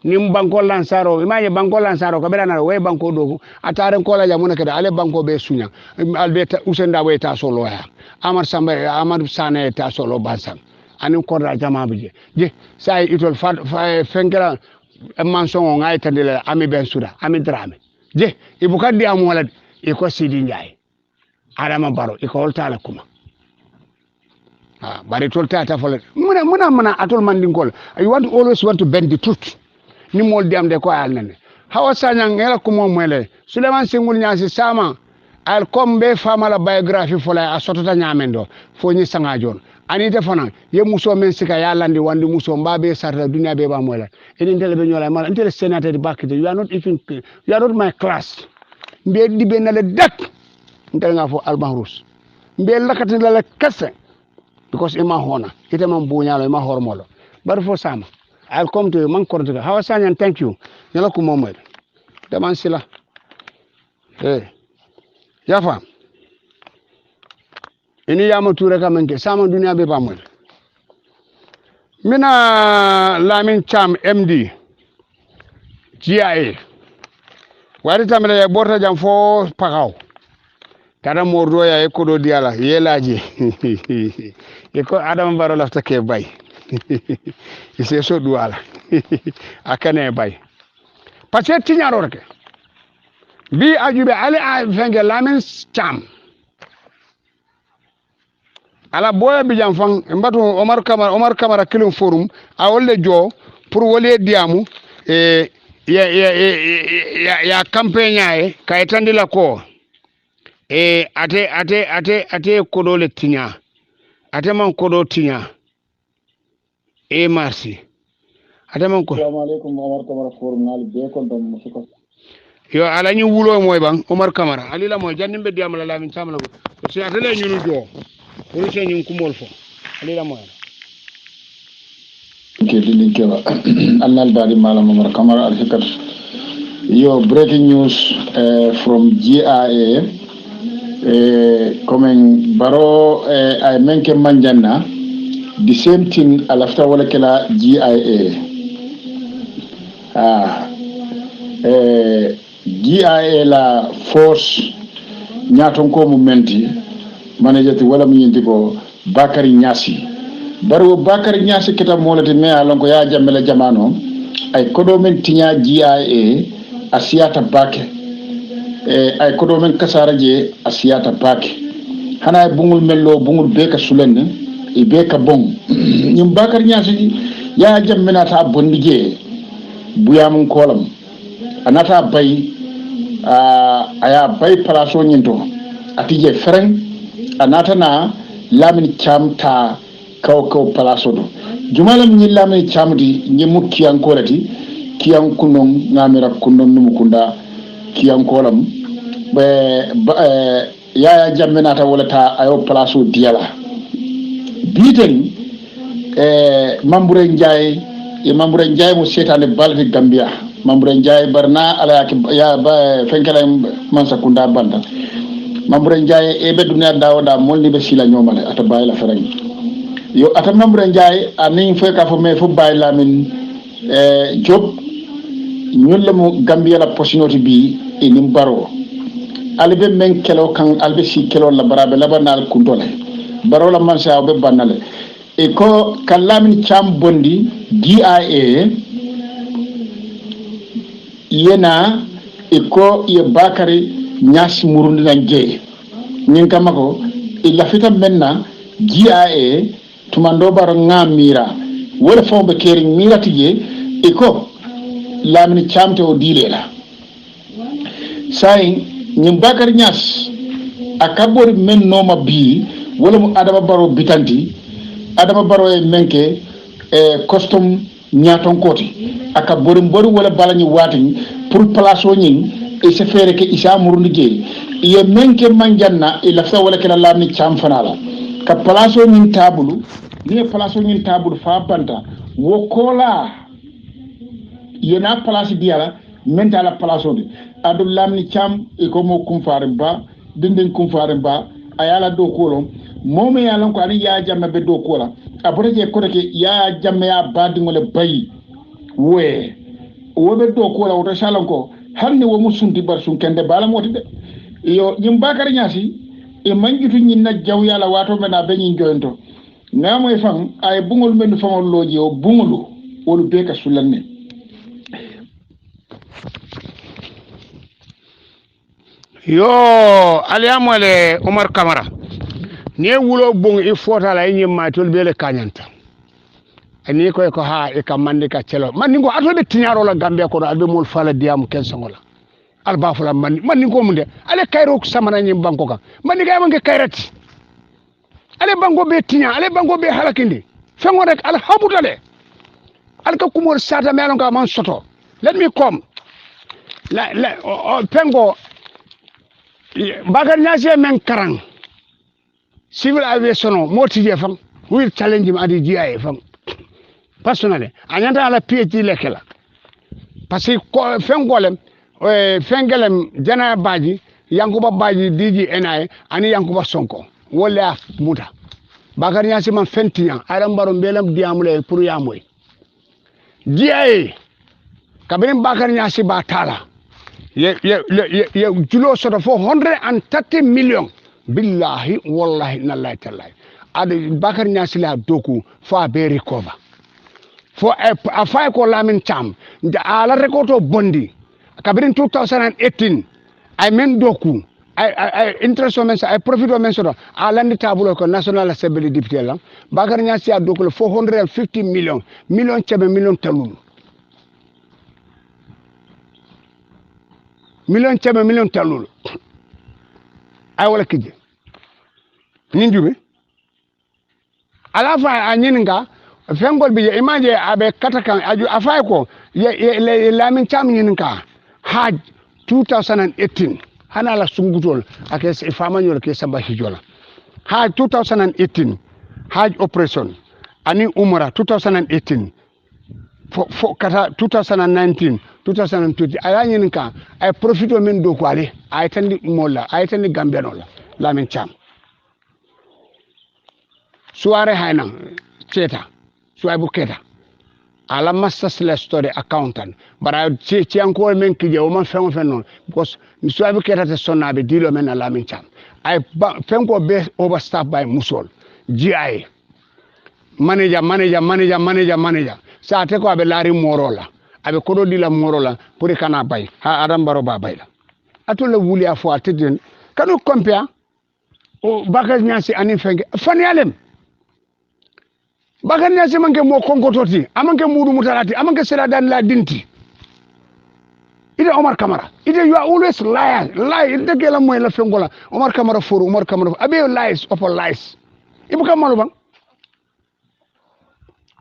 nim banko lansaro imaje banko lansaro ko berana way banko do ataren ko la jamuna kada ale banko be sunya albeta usenda way ta solo ya amar samba amar sane ta solo bansan anin ko da jama bije je say itol fenkera manson ngai tandile ami ben suda ami drame je ibuka di am wala e ko sidi nyaay adama baro e ko holtala kuma bari tolta ta fole muna atol mandingol you want always want to bend the truth ni mol diam de ko al nene hawa sanya ngela ko mom mele Suleiman Singul Nyasi sama al kombe famala biography fola a sotota nyamendo fo ni sanga jon anite fana ye muso men sika ya landi wandi muso mbabe sarta dunya be ba mola enen tele be nyola mala intel senator di bakite you are not my class mbe di be na le dak ntel nga fo al mahrous mbe lakati la kesse because ima hona ite man buñalo ima hormolo bar fo sama I'll come to you man korto hawa sanya thank you yala ko momoy daman sila yafa ini yama ture ka menke sama dunia be ba moy mina Lamin Cham MD GIA wari tamele ya borta jam fo pakaw kada mordo ya e kodo diala yelaji e ko Adam Baro lafta ke bay ise so duala akane bay parce tiñaro rek bi ajube ali a fenge Lamin Cham ala boya bi jam fang mbatu Omar Kamara kilum forum a wolle jo pour wolé diamu ya campagne kay tandila ko ate kodo le tiña ate man kodo tiña merci ate man ko assalamu alaikum Omar Kamara forum ngal be ko dum musiko yo ala ñu wulo moy bang Omar Kamara ali la moy jandimbe diam la Lamin Cham la ko ci atale ñunu do pour ci ñu kumol fo ali la moy ke dindin kewa annal badi malam Omar Kamara al hikat yo breaking news from GIA coming baro ay menke manjanna the same thing alafta wala kala GIA GIA la force nyaton ko mumenti manajati wala muyindi ko Bakari Nyasi baro Bakari Nyasi kita molati me alon ko ya jamela jamano ay kodo men tinya GIA asiyata bake ay kodo men kasara je asiyata bake hana bungul mello bungul beka sulen e beka bon nyum Bakari Nyasi ya jamena ta bondi je buyam kolam anata bay aya bay palaso nyinto atije fereng anata na Lamin Cham ta kaw palaso do jumalam ni Lamin Cham di nyemu kiyan kolati kiyan kunon ngamira kunon numukunda kiyan kolam ya jamena ta wala ta ayo palaso diala biten Mamboure Ndiaye mo setane balde Gambia Mamboure Ndiaye barna ala ya ba fenkala Mansakunda banda Mamboure Ndiaye e be dunya dawda molni be sila nyomale ata bayla fereng yo ata Mamboure Ndiaye anin fe ka fo me fo bay Lamin job ñun la mo Gambia la postinoti bi e nim baro albe men kelo kan albe si kelo la barabe la banal kuntole baro la mansa be banale e ko kan Lamin Cham bondi GIA yena e ko ye Bakari Nyasi murundi nanje nyin kamako e lafita menna GIA tumando baro ngamira wala fombe keri mira tije e ko Lamin Cham te o dilela say nyin Bakari Nyas akabori men noma bi wala mu Adama Baro bitanti Adama Baro e menke custom nyaton koti aka borim wala balani wati pour place o nyin e se fere ke isa murundi je ye menke manjanna e lafta wala kala Lamin Cham fanala ka place o nyin tabulu ni place o nyin tabulu fa banta wo kola yena place diala menta la place o de adu Lamin Cham e ko mo kumfare ba dindin kumfare ba ayala do kolon momi yalan ko ani ya jamme be do kola abore je ko ke ya jamme ya badi ngole bayi we wobe do ko la wota shalan ko hanni wo musunti bar sun kende bala moti de yo nyim bakar nyasi e mangitu nyin na jaw yala wato mena be nyin joynto ngamo e fam ay bungol men famol loji o bungolu wolu be ka sulanne yo aliamole Omar Camara ne wulo bung i fota la nyi matol be le kanyanta ani ko ha e kam mande ka celo man ngo ato be tinyaro la Gambia ko albe mol fala diam ken songola alba fula man ngo munde ale kayro samana nyi banko ka man ga mangi kayrati ale bango be tinya ale bango be halakindi fengo rek al habutale al ka kumol sata melon ka man soto let me come pengo Bakar Nyasi men karang civil aviation moti je fam will challenge ma di GIA fam personally anyanta ala PhD lekela parce que ko fengolem fengelem jana baji yankuba baji DG NI ani yankuba sonko wala muta Bakar Nyasi man fentinya aram baro belam diamule pour yamoy GIA kabin Bakar Nyasi ba tala ye julo soto 430 million billahi wallahi nallahi tallahi ade Bakar Nyasi la doku fa be recover fo a fay ko Lamin Cham ala rekoto bondi kabirin 2018 ay men doku ay interest men ay profit men soto ala ndi tabulo ko national assembly député la Bakar Nyasi a doku 450 million chebe million talul million chebe million talul ay wala kije ninjube ala fa anyinga fengol bi image abe katakan aju afay ko Lamin Cham nyinka haj 2018 hana la sungutol ake famanyol ke samba hijola haj 2018 haj operation ani umra 2018 fo kata 2019 2020 ala nyinka ay profito men do ko ale ay tandi molla ay tandi gambeno la Lamin Cham suare hayna ceta suaibu keta ala master story accountant bara ci encore men kije o man fen non because suaibu keta te sonnabe dilo men Lamin Cham ay fenko be overstaff by musol GI manager sa te ko abe lari morola abe kodo dila morola pour kana bay ha adam baro ba bay la atole wuli afo ateden kanu compare o Bakar Nyasi ani fenge fani alem Bakar Nyasi manke mo konkototi amanke mudu mutalati amanke sela dan la dinti ide Omar Camara ide you are always lie ide gela moy la fengola Omar Camara abe lies upon lies ibuka malu bang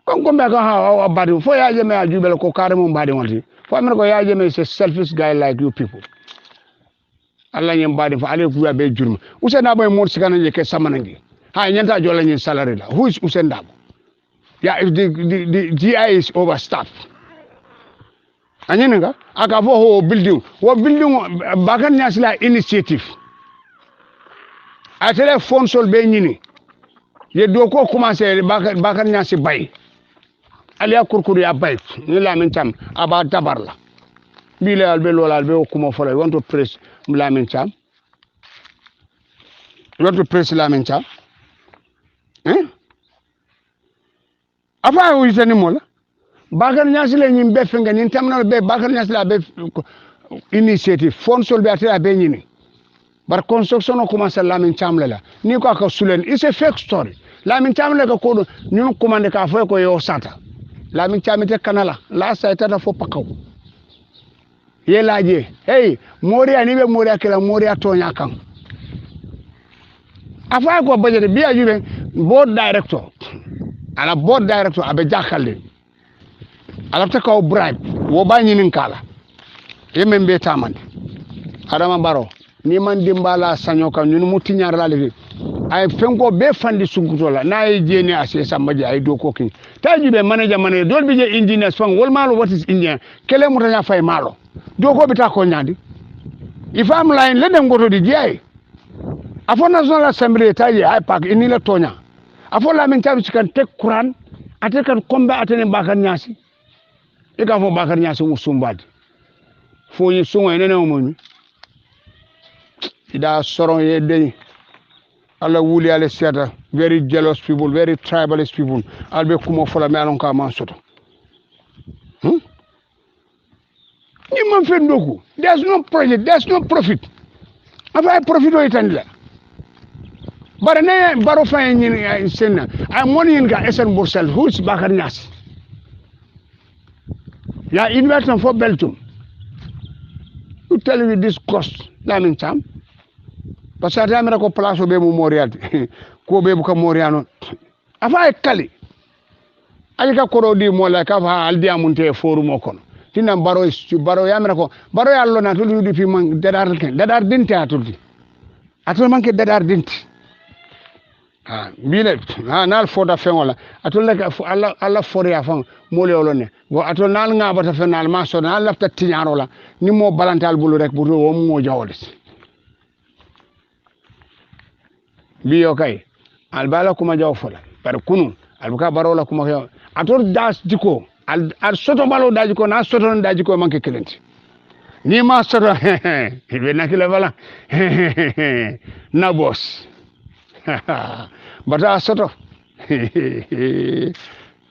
kon be ka ha badi fo ya jeme ajubel ko karemo badi wonti fo amene ko ya jeme is a selfish guy like you people Allah nyem badi fo ale ku be jurma Usain Dabo mo sikana je ke samanangi ha nyanta jola nyi salary la who is Usain Dabo yeah if the GI is overstaffed anyenga aka fo ho building Bakar Nyasi la initiative a téléphone sol be nyini ye do ko commencer Bakar Nyasi bay aliya kurkuru ya bay ni Lamin Cham aba dabar la bile albe lolal be ko mo fole wonto press Lamin Cham afa o yitani mola Bakar Nyasi le nyim be fenga ni tamna be Bakar Nyasi la be initiative fon sol be atela be nyini bar construction o commencer Lamin Cham la ni ko ka sulen it's a fake story Lamin Cham le ko ñun commande ka fo ko yo sata Lamin Cham te kanala la sayta da fo pakaw ye laaje hey Moria ni be Moria kala Moria tonya kan afa ko budget biya jube board director abe jakalle ala ta ko bribe wo ba nyinin kala yemen be tamande Adama Barrow ni man dimbala sanyo kan ñun mu tiñar la le ay fenko be fandi sunkutola na ay jeni ase sambaji ay do ko kin taji be manager dol bi je engineer fang wol malo what is engineer kele mu tanya fay malo do ko bita ko nyandi ifam line le dem goto di jey afo national assembly taji ay pak ini la tonya afo Lamin Cham ci kan tek Quran ate kan kombe atene Bakar Nyasi e ka fo bakar nya so sumbad fo yi sungo ene mo ida soron ye de ala wuli ala seta very jealous people very tribalist people albe kuma fola me alon ka man soto ni man fe ndoku there's no project there's no profit afa profit o itandila bara ne baro fa ni senna ay mon yin ga esen bursel who's bakar nyas ya investment for Belgium to tell you this cost Lamin Cham parce que amira ko place be mo Montreal ko be bu ka Montreal afa kali ali ka koro di mo la ka fa aldi amunte forum o kono tinam baro yamira ko baro yallo na to di fi man dadar dinti atuldi atul manke dadar dinti bile nal foda fen wala atul la alla fori ya fan mo le wolone bo atul nal nga bata fen nal ma so nal lafta tiñaro la ni mo balantal bulu rek bu wo mo jawolde biyo kay al bala kuma jaw fola par kunu al buka barola kuma yo atul das diko al soto balo daji ko na soto daji ko manke kelenti ni ma soto be nakila bala na boss bata soto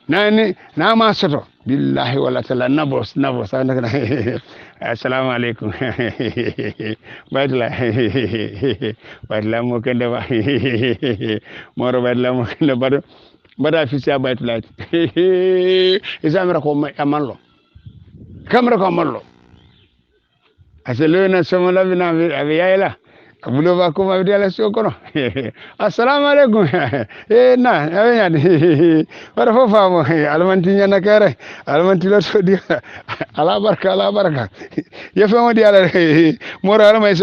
nani na ma soto billahi wala tala nabos assalamu alaikum baytla mo kende ba moro baytla mo kende bada fisia baytla isamira ko amallo kamera ko amallo aselo na somo la bina abi yayla abulo ba ko ma dela sokono assalamu alaikum na awenya wara fofa mo almanti nyana kare almanti lo so di ala barka ye fe mo di ala mo ra ma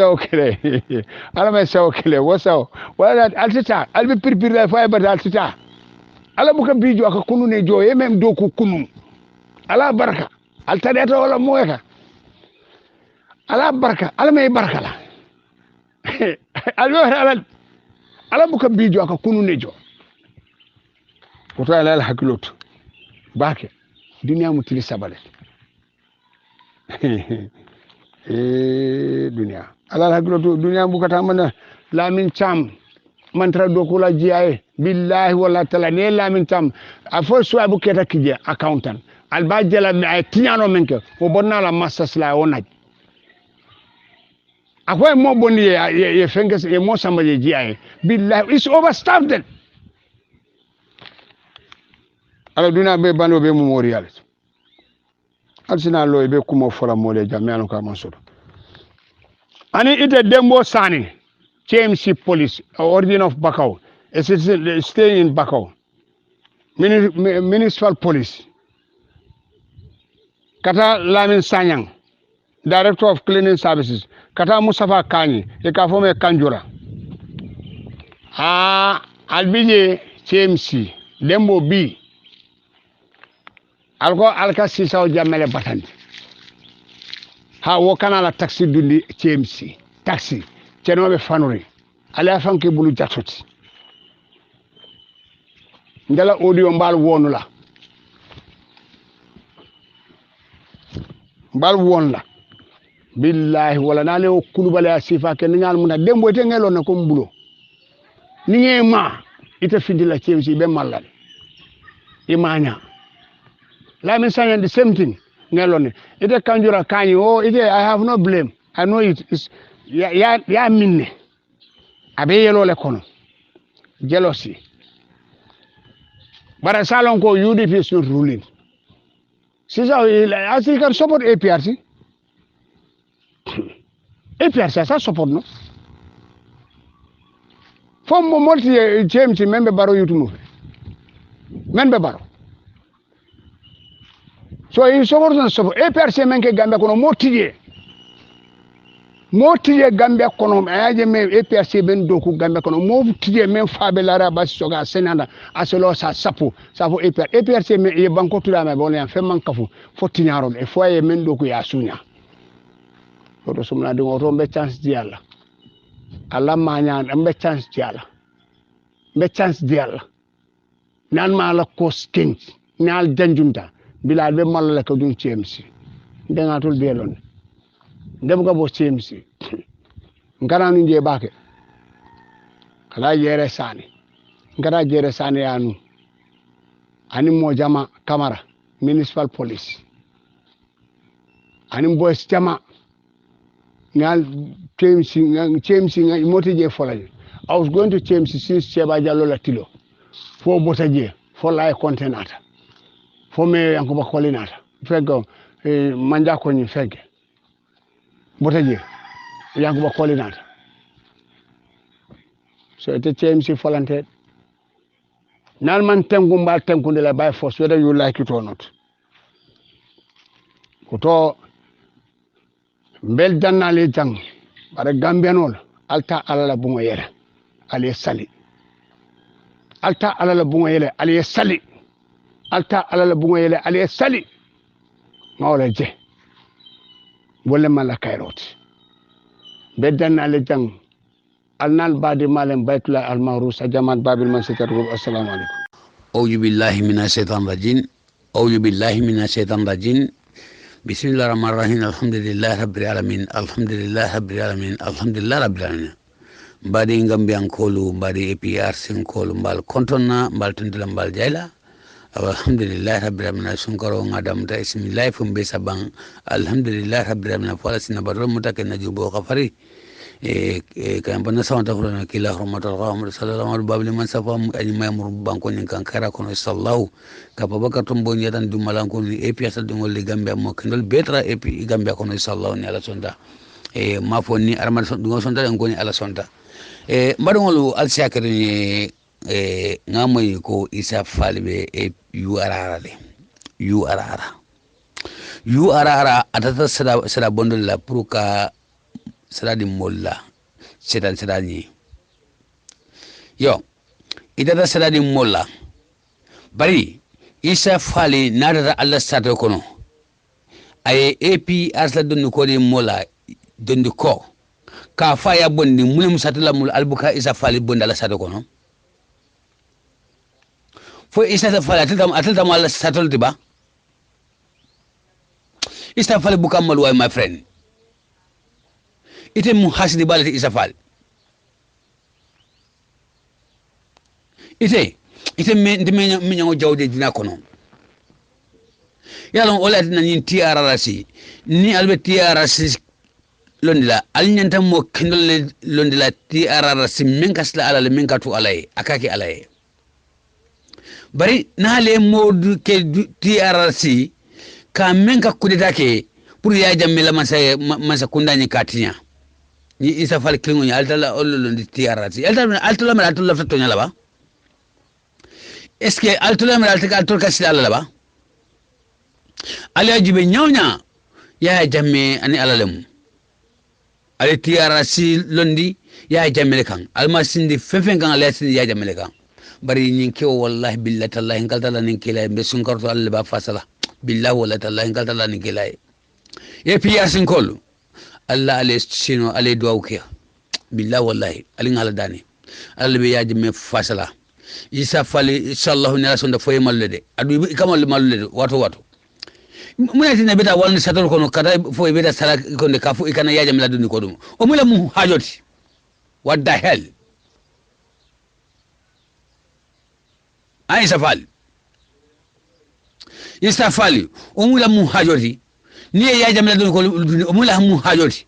sa okele wosaw wala altita albi pirpir la fay ba altita ala bu ka bijo aka kunu ne jo ye mem do ko kunu ala barka altadeta wala moyaka ala barka ala may barka la ala buka bijo aka kunu nejo ko to ala hakilot bake dunia mutili sabale dunia ala hakilot dunia buka tamana Lamin Cham mantra dokula jiaye billahi wala taala ne Lamin Cham afo so abuketa kije accountant alba jela ay tiñano menke o bonna la massas la onaj akwai mo bonni ye fenges e mo samba je jiaye billahi is overstaffed ala duna be bano be memorial alsina lo be kuma fola mole jamiano ka mansodo ani ite dembo sani KMC police origin of Bakau stay in Bakau municipal police kata Lamin Sanyang director of cleaning services kata Mustafa Kani e ka fome Kanjura albije KMC dembo bi alka sisaw jamele batandi ha wo kana la taxi dundi KMC taxi cenobe fanuri ala fanke bulu jatoti ndala audio mbal wonula mbal wonla billahi wala nale o kulubale asifa ken ngal muna dembo te ngelo na ko mbulo ni ngema ita findila KMC be malal imanya Lamin Sanyang the same thing ngelone ite Kanjura Kani ite I have no blame I know it is ya minne abe yelo le kono jealousy bara salon ko UDP is not ruling sisa as you can support APRC ça support no fom mo multi James membe baro yutumu membe baro so in support APRC menke Gambia kono motije Gambia kono ayaje me APRC ben doku Gambia kono motije men fabe lara basi soga senanda aselo sa sapu APRC me e banko tula me bon en femman kafu fotiñarol e foye men doku ya sunya to sumna de ngoto be chance di Allah Allah mañan be chance di Allah be chance di Allah nan ma la ko skench nal janjunta bilal be malla ka dun cemsi ndengatul belon ndem ga bo cemsi ngana nu je bake kala yere sani ngara jere sani anu ani mo jama kamara municipal police ani boys jama ngal cemsi ngal moti je folay I was going to cemsi since Cheba Jallo la tilo fo botaje fo lay contenata fo me yankuba kolinata fego manja ko ni fege botaje yankuba kolinata so ite cemsi folante nal man tengumbal tenkunde la by force whether you like it or not koto mbel dannale jang bare gambianol alta alala bungo yere ali sali alta alala bungo yele ali sali alta alala bungo yele ali sali mawla je bolle mala kayroti mbel dannale jang alnal badi malen baytula almarus jaman babil man sitargo assalamu alaikum أعوذ بالله من الشيطان الرجيم أعوذ بالله من الشيطان الرجيم بسم الله الرحمن الرحيم الحمد لله رب العالمين الحمد لله رب العالمين الحمد لله رب العالمين mbadi ngambian kolu mbadi APRC kolu mbal kontona mbal tundula mbal jaila alhamdulillah rabbil alamin sunkaro ngadam ta bismillah fum be sabang alhamdulillah rabbil alamin fala sinabaro mutake najubo khafari kan bana sawanta furana kila rahmatul rahmat sallallahu alaihi babli man safam ani maymur banko ni kan kara kono sallahu ka babaka tombo ni tan dum malanko ni APS dum ngol gambia mo kendol betra epi gambia kono sallahu ni ala sonda mafoni armar dum sonda ngoni ala sonda madongolu al shakir ni ngamoy ko isa falbe yu arara atata sada bondol la pruka siradi molla sirani yo idata siradi molla bari isa fali nada Allah sato kono ay AP arsla donni ko di molla donni ko ka faya bondi mulim satala mul albuka isa fali bondi Allah sato kono fo isa fali ataltam Allah sato diba isa fali buka mal way my friend ite mu hasidi balati isafal ite me nyango jawde dina kono yalon olati nan yin TRRC ni albe TRRC londila alnyanta mo kendol londila TRRC min kasla alale min katu alay akaki alay bari nale modu ke TRRC ka min ka kudeta ke pour ya jammela masa kundani katinya ni isa fal klingo ni altala ollo ndi TRRC altala mala altala fatto nyala ba est-ce que altala mala altala kasila ala ba ali ajibe nyawnya ya jamme ani alalem ali TRRC londi ya jamme kan almasindi fefen kan ala sindi ya jamme kan bari nyin ke wallahi billahi tallahi ngaltala nin kila be sunkarto alla ba fasala billahi wallahi tallahi ngaltala nin kila e piyasin kolu Allah ale sino ale duawke billahi wallahi alin ala dani Allah be yaji me fasala isa fali sallallahu alaihi wasallam foye malude adu kamal malude wato munati na beta walni sator kono kada foye beta sala konde kafu ikana yaji me laduni ko dum o mula mu hajoti what the hell isa fali o mula mu hajoti ni ya jamla don ko mula mu hajoti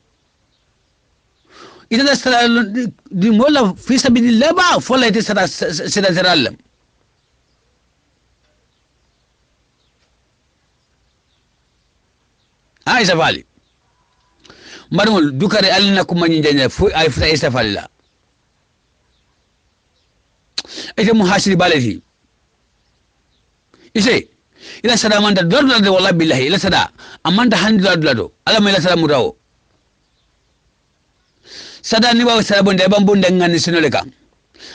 ida sala di mola fi sabilillah ba fola ite sala sala isa fali marmul dukare alina kuma nyi janya fu ay fita isa fali la ite mu hasiri balati ise ila sada manda dordo de wallahi billahi ila sada amanda handula do ala ma ila sada mutawo sada ni bawo sada bonde bambunde ngani sinole kan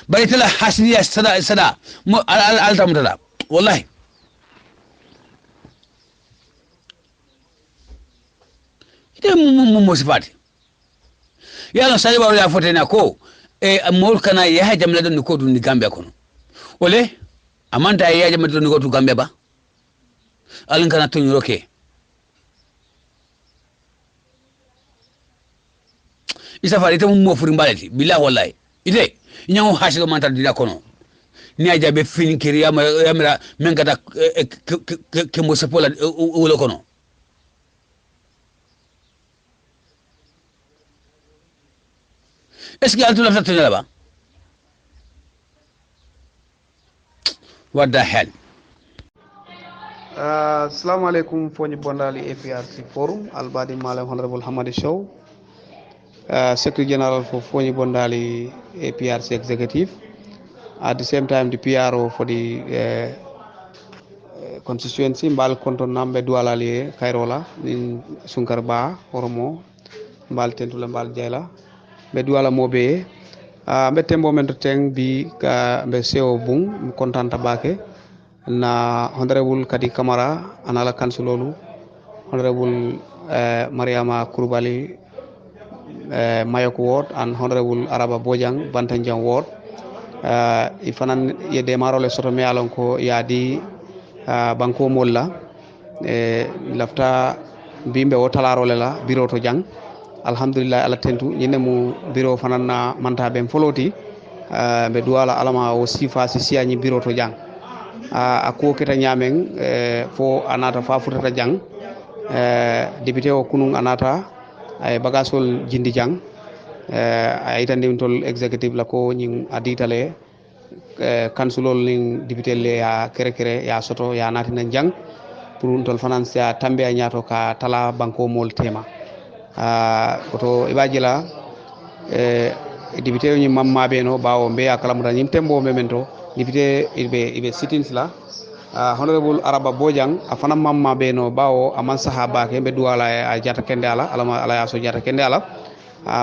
baytala hasniya sada mo alta mutada wallahi ite mo sifati yalla sadi bawo ya fotena ko mol kana ya jamla don ko dun ni Gambia kono ole amanda ya jamla don ko tu Gambia ba alin kana to nyoroke isa fa ite mo furi mbalati billahi wallahi ite nyawo hasido mantar dina kono ni aja be fini kiri yamira men kata ke mo sepola wolo kono est-ce que altu la fatte la ba what the hell assalamu alaikum foni bondali APRC forum albadi malam honorable Hamadi Show secretary general for foni bondali APRC executive at the same time the PRO for the constituency mbal konton nambe dualali Kairola in Sunkarba Oromo mbal tentula mbal jela be duala mobe mbe tembo men teng bi ka mbe seo bung kontanta bake na honorable Kadi Kamara anala kansulolu honorable Mariama Kurbali Mayok Ward and honorable Araba Bojang Bantanjang Ward ifanan ye demarole soto me alon ko yaadi banko molla lafta bimbe o talarole la biro to jang alhamdulillah ala tentu nyene mu biro fanana manta ben foloti be duwala alama o sifa si siani biro to jang a ko keta nyamen fo anata fa futata jang député o kunung anata ay bagasol jindi jang ay tandim tol executive la ko nyin aditale kansulol ning député le ya kere ya soto ya natina jang pour tol finance ya tambe a nyato ka tala banko mol tema oto ibajila député ni mamma be no bawo be akala mudan nyim tembo memento député ibe sitins la honorable Araba Bojang afana mamma be no bawo aman sahaba ke be duwala a jata kende ala ala ya so jata kende ala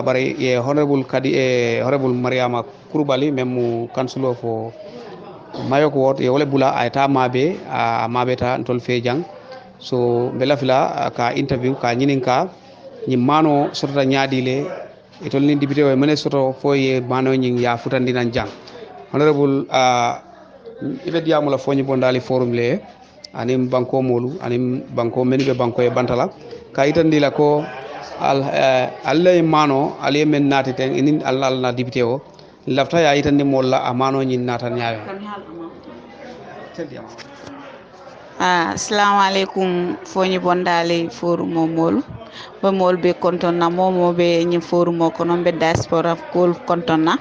bari ye honorable Kadi honorable Mariama Kurbali memu kansulo fo Mayok Ward ye wala bula ay ta mabe ta tol fejang so bela fila ka interview ka nyininka ñi mano sotota ñaadile e tol ni député o mene soto fo ye mano ñi ya futandi nan jang honorable ibe diamu la foñi bondali forum le anim banko molu anim banko meni be banko e bantala ka itandi la ko Allah mano ali men nati ten inin Allah na député o lafta ya itandi molla amano ñi nata ñaawe assalamu alaikum foñi bondali forum molu be mol be kontonna momo be ñi forum ko non be diaspora ko kontonna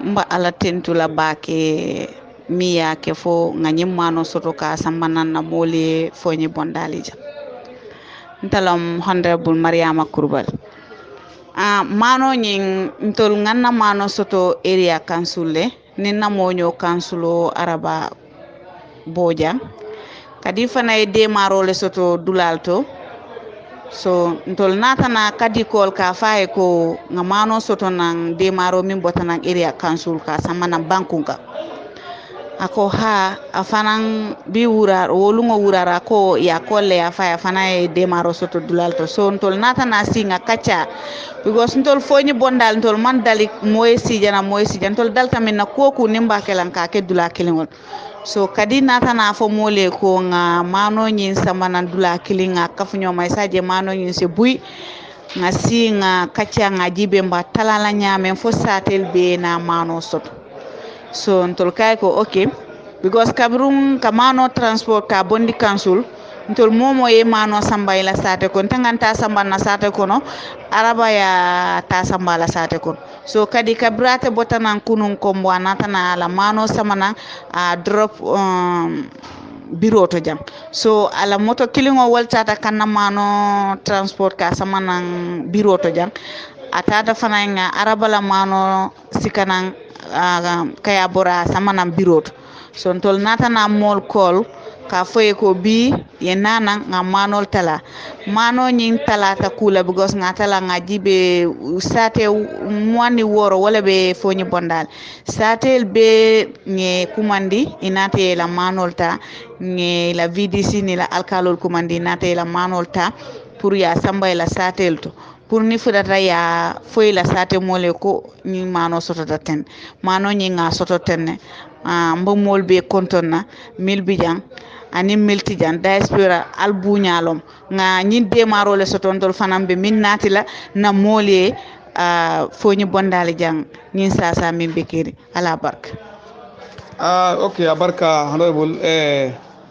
mba ala tentula bake miya ke fo ngani mano soto ka sambanan na moli foñi bondali ja ntalam honorable Mariama Kurbal mano ñing ntol nganna mano soto area council le ninna moño councilo Araba Bojang kadi fana e demaro le soto dulalto so ntol natana kadi kol ka faye ko ngamano soto nang demaro min botana area council ka samana bankunga ako ha afanan bi wurar wolungo wurara ko ya kolle ya faye fana e demaro soto dulalto so ntol natana singa kacha because ntol foñi bondal ntol man dalik moy sijana ntol dalta min na koku nimba kelanka ke dula kelingol so kadi natana fo mole ko nga mano nyin samana dula kilinga kafunyo may saje mano nyin se buy nga si nga kacha nga jibe mba talala nyame fo satel be na mano sot so ntol kay ko okay because kabrum ka mano transport ka bondi council ntol momo e mano samba ila sate kon tanganta samba na sate kono Araba ya ta samba la sate kon so kadi kabrate botanan kunun kombo anatana la mano samana drop biro to jam so ala moto kilingo waltata kanna mano transport ka samana biro to jam atata fananga Araba la mano sikanan kaya bora samana biro to so ntol natana mol call ka foye ko bi ye nana nga manol tala mano nyin tala ta kula because nga tala nga jibe sate mwani woro wala be fonyi bondal satel be nge kumandi inate la manol ta nge la VDC ni la alkalol kumandi inate la manol ta pour ya samba la satel to pour ni fudata ya foyi la sate mole ko ni mano sotota ten mano ni nga sototen ne mbo mol be kontonna mil bijang ani miltijan diaspora albuñalom nga ñin demaro le sotondol fanambe min natila na mole foñi bondali jang ñin sasa min bekeri ala barka ok a barka honorable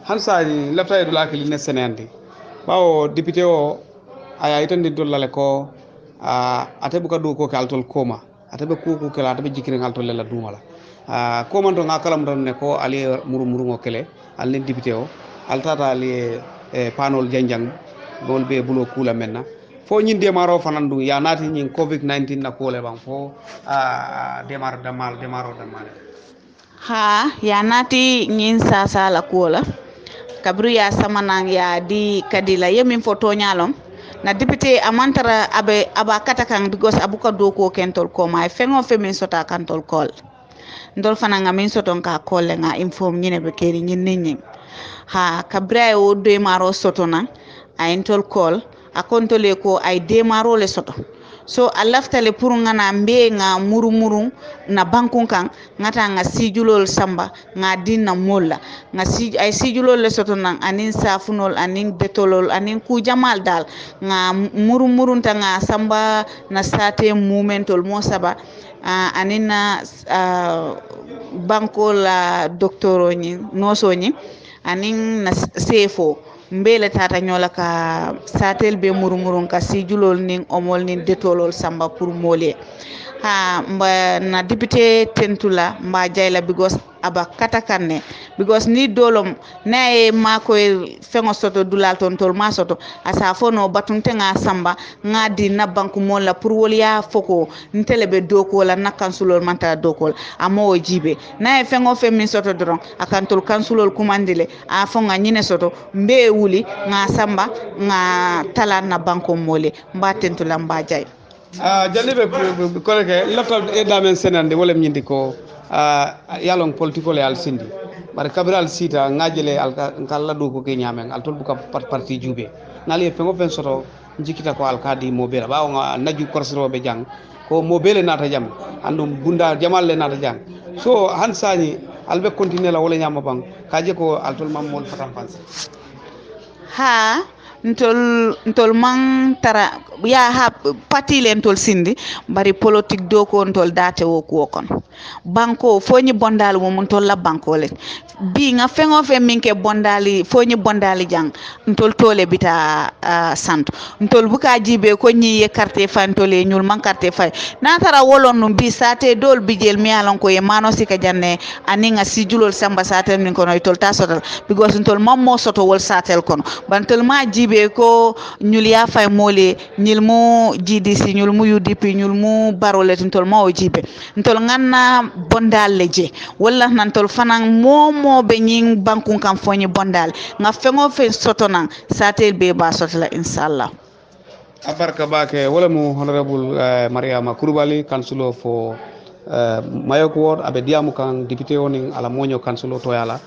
hansani lafta do lakili ne senandi bawo député o aya itandi dollale ko ate buka du ko kaltol koma ate be kuku kala ate be jikiri kaltol la dumala ko man to ngakalam don ne ko ali muru ngo kele al ne député o al tata ali panol janjang dol be bulo kula menna fo ñin demaro fanandu ya nati ñin covid 19 na ko le bang fo demaro damal ha ya nati ñin sasa la kola kabru ya samanang ya di kadila yemin fo toñalom na député amantara abe aba katakang because abuka doko kentol ko may fengo femin sota kantol kol ndol fana nga min soton ka kolle nga inform ñine be keri ñin ñin ha kabra o de maro sotona ay ntol kol akontole ko ay de maro le soto so alaftale pour ngana mbe nga muru na bankun kan ngata nga sijulol samba nga dinna molla nga ay sijulol le soto nan anin safunol anin betolol anin ku jamal dal nga muru ta nga samba na sate momentol mo saba anin na banko la doctoro ni noso ni anin na sefo mbele tata nyola ka satel be murumurun ka sijulol ning omol ning detolol samba pour mole mba na député tentula mba jayla because aba katakanne because ni dolom nae mako fengo soto dulal ton tol ma soto asa fono batunte nga samba nga di na banku molla pour woliya foko ntele be doko la na kansulol manta doko amo jibe nae fengo femin soto dron akantol kansulol kumandile a fonga nyine soto mbe wuli nga samba nga tala na banko mole mba tentula mba jay jallibe koleke laftal e damen senande wolem ñindi ko yalon politiko le al sindi bare kabral sita ngajele al kala do ko ke nyamen al tol buka parti jube ngali pengo fen soto jikita ko al kadi mo bela bawo nga naju korsro be jang ko mo bele nata jam andum bunda jamal le nata jang so hansani albe continue la wala nyama bang kaje ko al tol mamol fatam fansi ha ntol man tara ya ha parti len tol sindi bari politique do ko ntol date wo ko kon banko foñi bondal mo mun tol la banko le bi nga fengo fe minke bondali foñi bondali jang ntol tole bita santo ntol buka jibe ko nyi ye carte fantole ñul man carte fay na tara wolon no bi sate dol bijel mi alon ko ye mano sika janne aninga sijulol samba satel min ko no tol ta sotal because ntol mammo soto wol satel kono bantel ma jibe ko ñul ya fay mole ñil mu GDC ñul mu UDP ñul mu barole tol ma o jibe ntol nganna bondal leje wala nan tol fanan momo be ñing bankun kan foñi bondal nga fengo fe soto nan satel be ba sotla inshallah abarka bake wala mu honorable Mariama Kurubali councilor for Mayok ward abe diamu kan député woni ala moño councilor to yala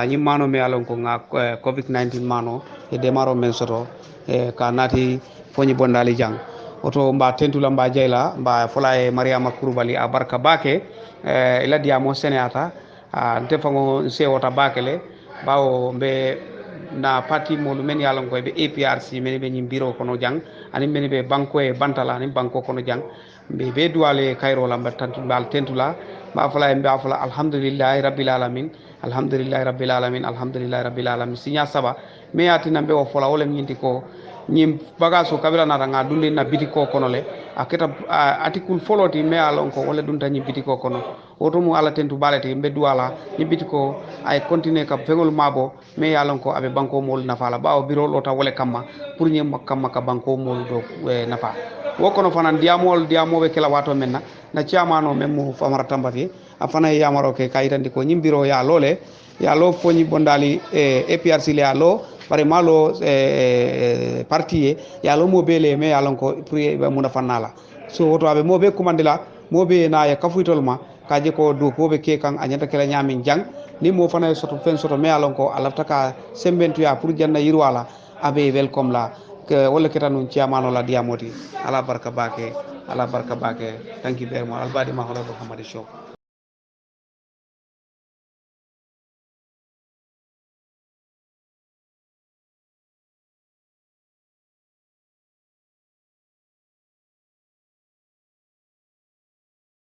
ñi mano me alon ko nga covid 19 mano e demaro men soto ka nati foñi bondali jang oto mba tentula mba jayla mba fola e Mariama Kurubali abarka bake ila diamo senata nte fango sewota bakele bawo mbe na parti molu men yalon ko be APRC men be nyim biro kono jang ani men be banko e bantala ani banko kono jang be duwale kayro la mbatantu bal tentula ba fala en ba fala alhamdulillah rabbil alamin alhamdulillah rabbil alamin alhamdulillah rabbil alamin sinya saba me yatina be o fola wolem nyindi ko nyim bagaso kabila na nga dunde na bitiko kono le aketa article foloti me alon ko wala dunta nyi bitiko kono oto mu ala tentu balete be duwala nyi bitiko ay continue ka fegol mabo me yalon ko abe banko mol nafala bawo biro lota wala kamma pour nyi kamma ka banko mol do nafa wokono fanan diamo be kala wato menna na ciamano memmo famara tambati afana yamaro ke kayitandi ko nyimbiro ya lole ya lo foni bondali APRC le alo bare malo parti ya lo mobile me yalon ko pour be muna fanala so woto abe mobe kumandila mobe na ya kafuitol ma kaje ko do ko be ke kan anyata kala nyamin jang ni mo fana soto fen soto me yalon ko alafta ka sembentu ya pour janna yirwala abe welcome la wala keta nun ciamano la diamoti ala barka bake thank you very much albadi ma hola Muhammad show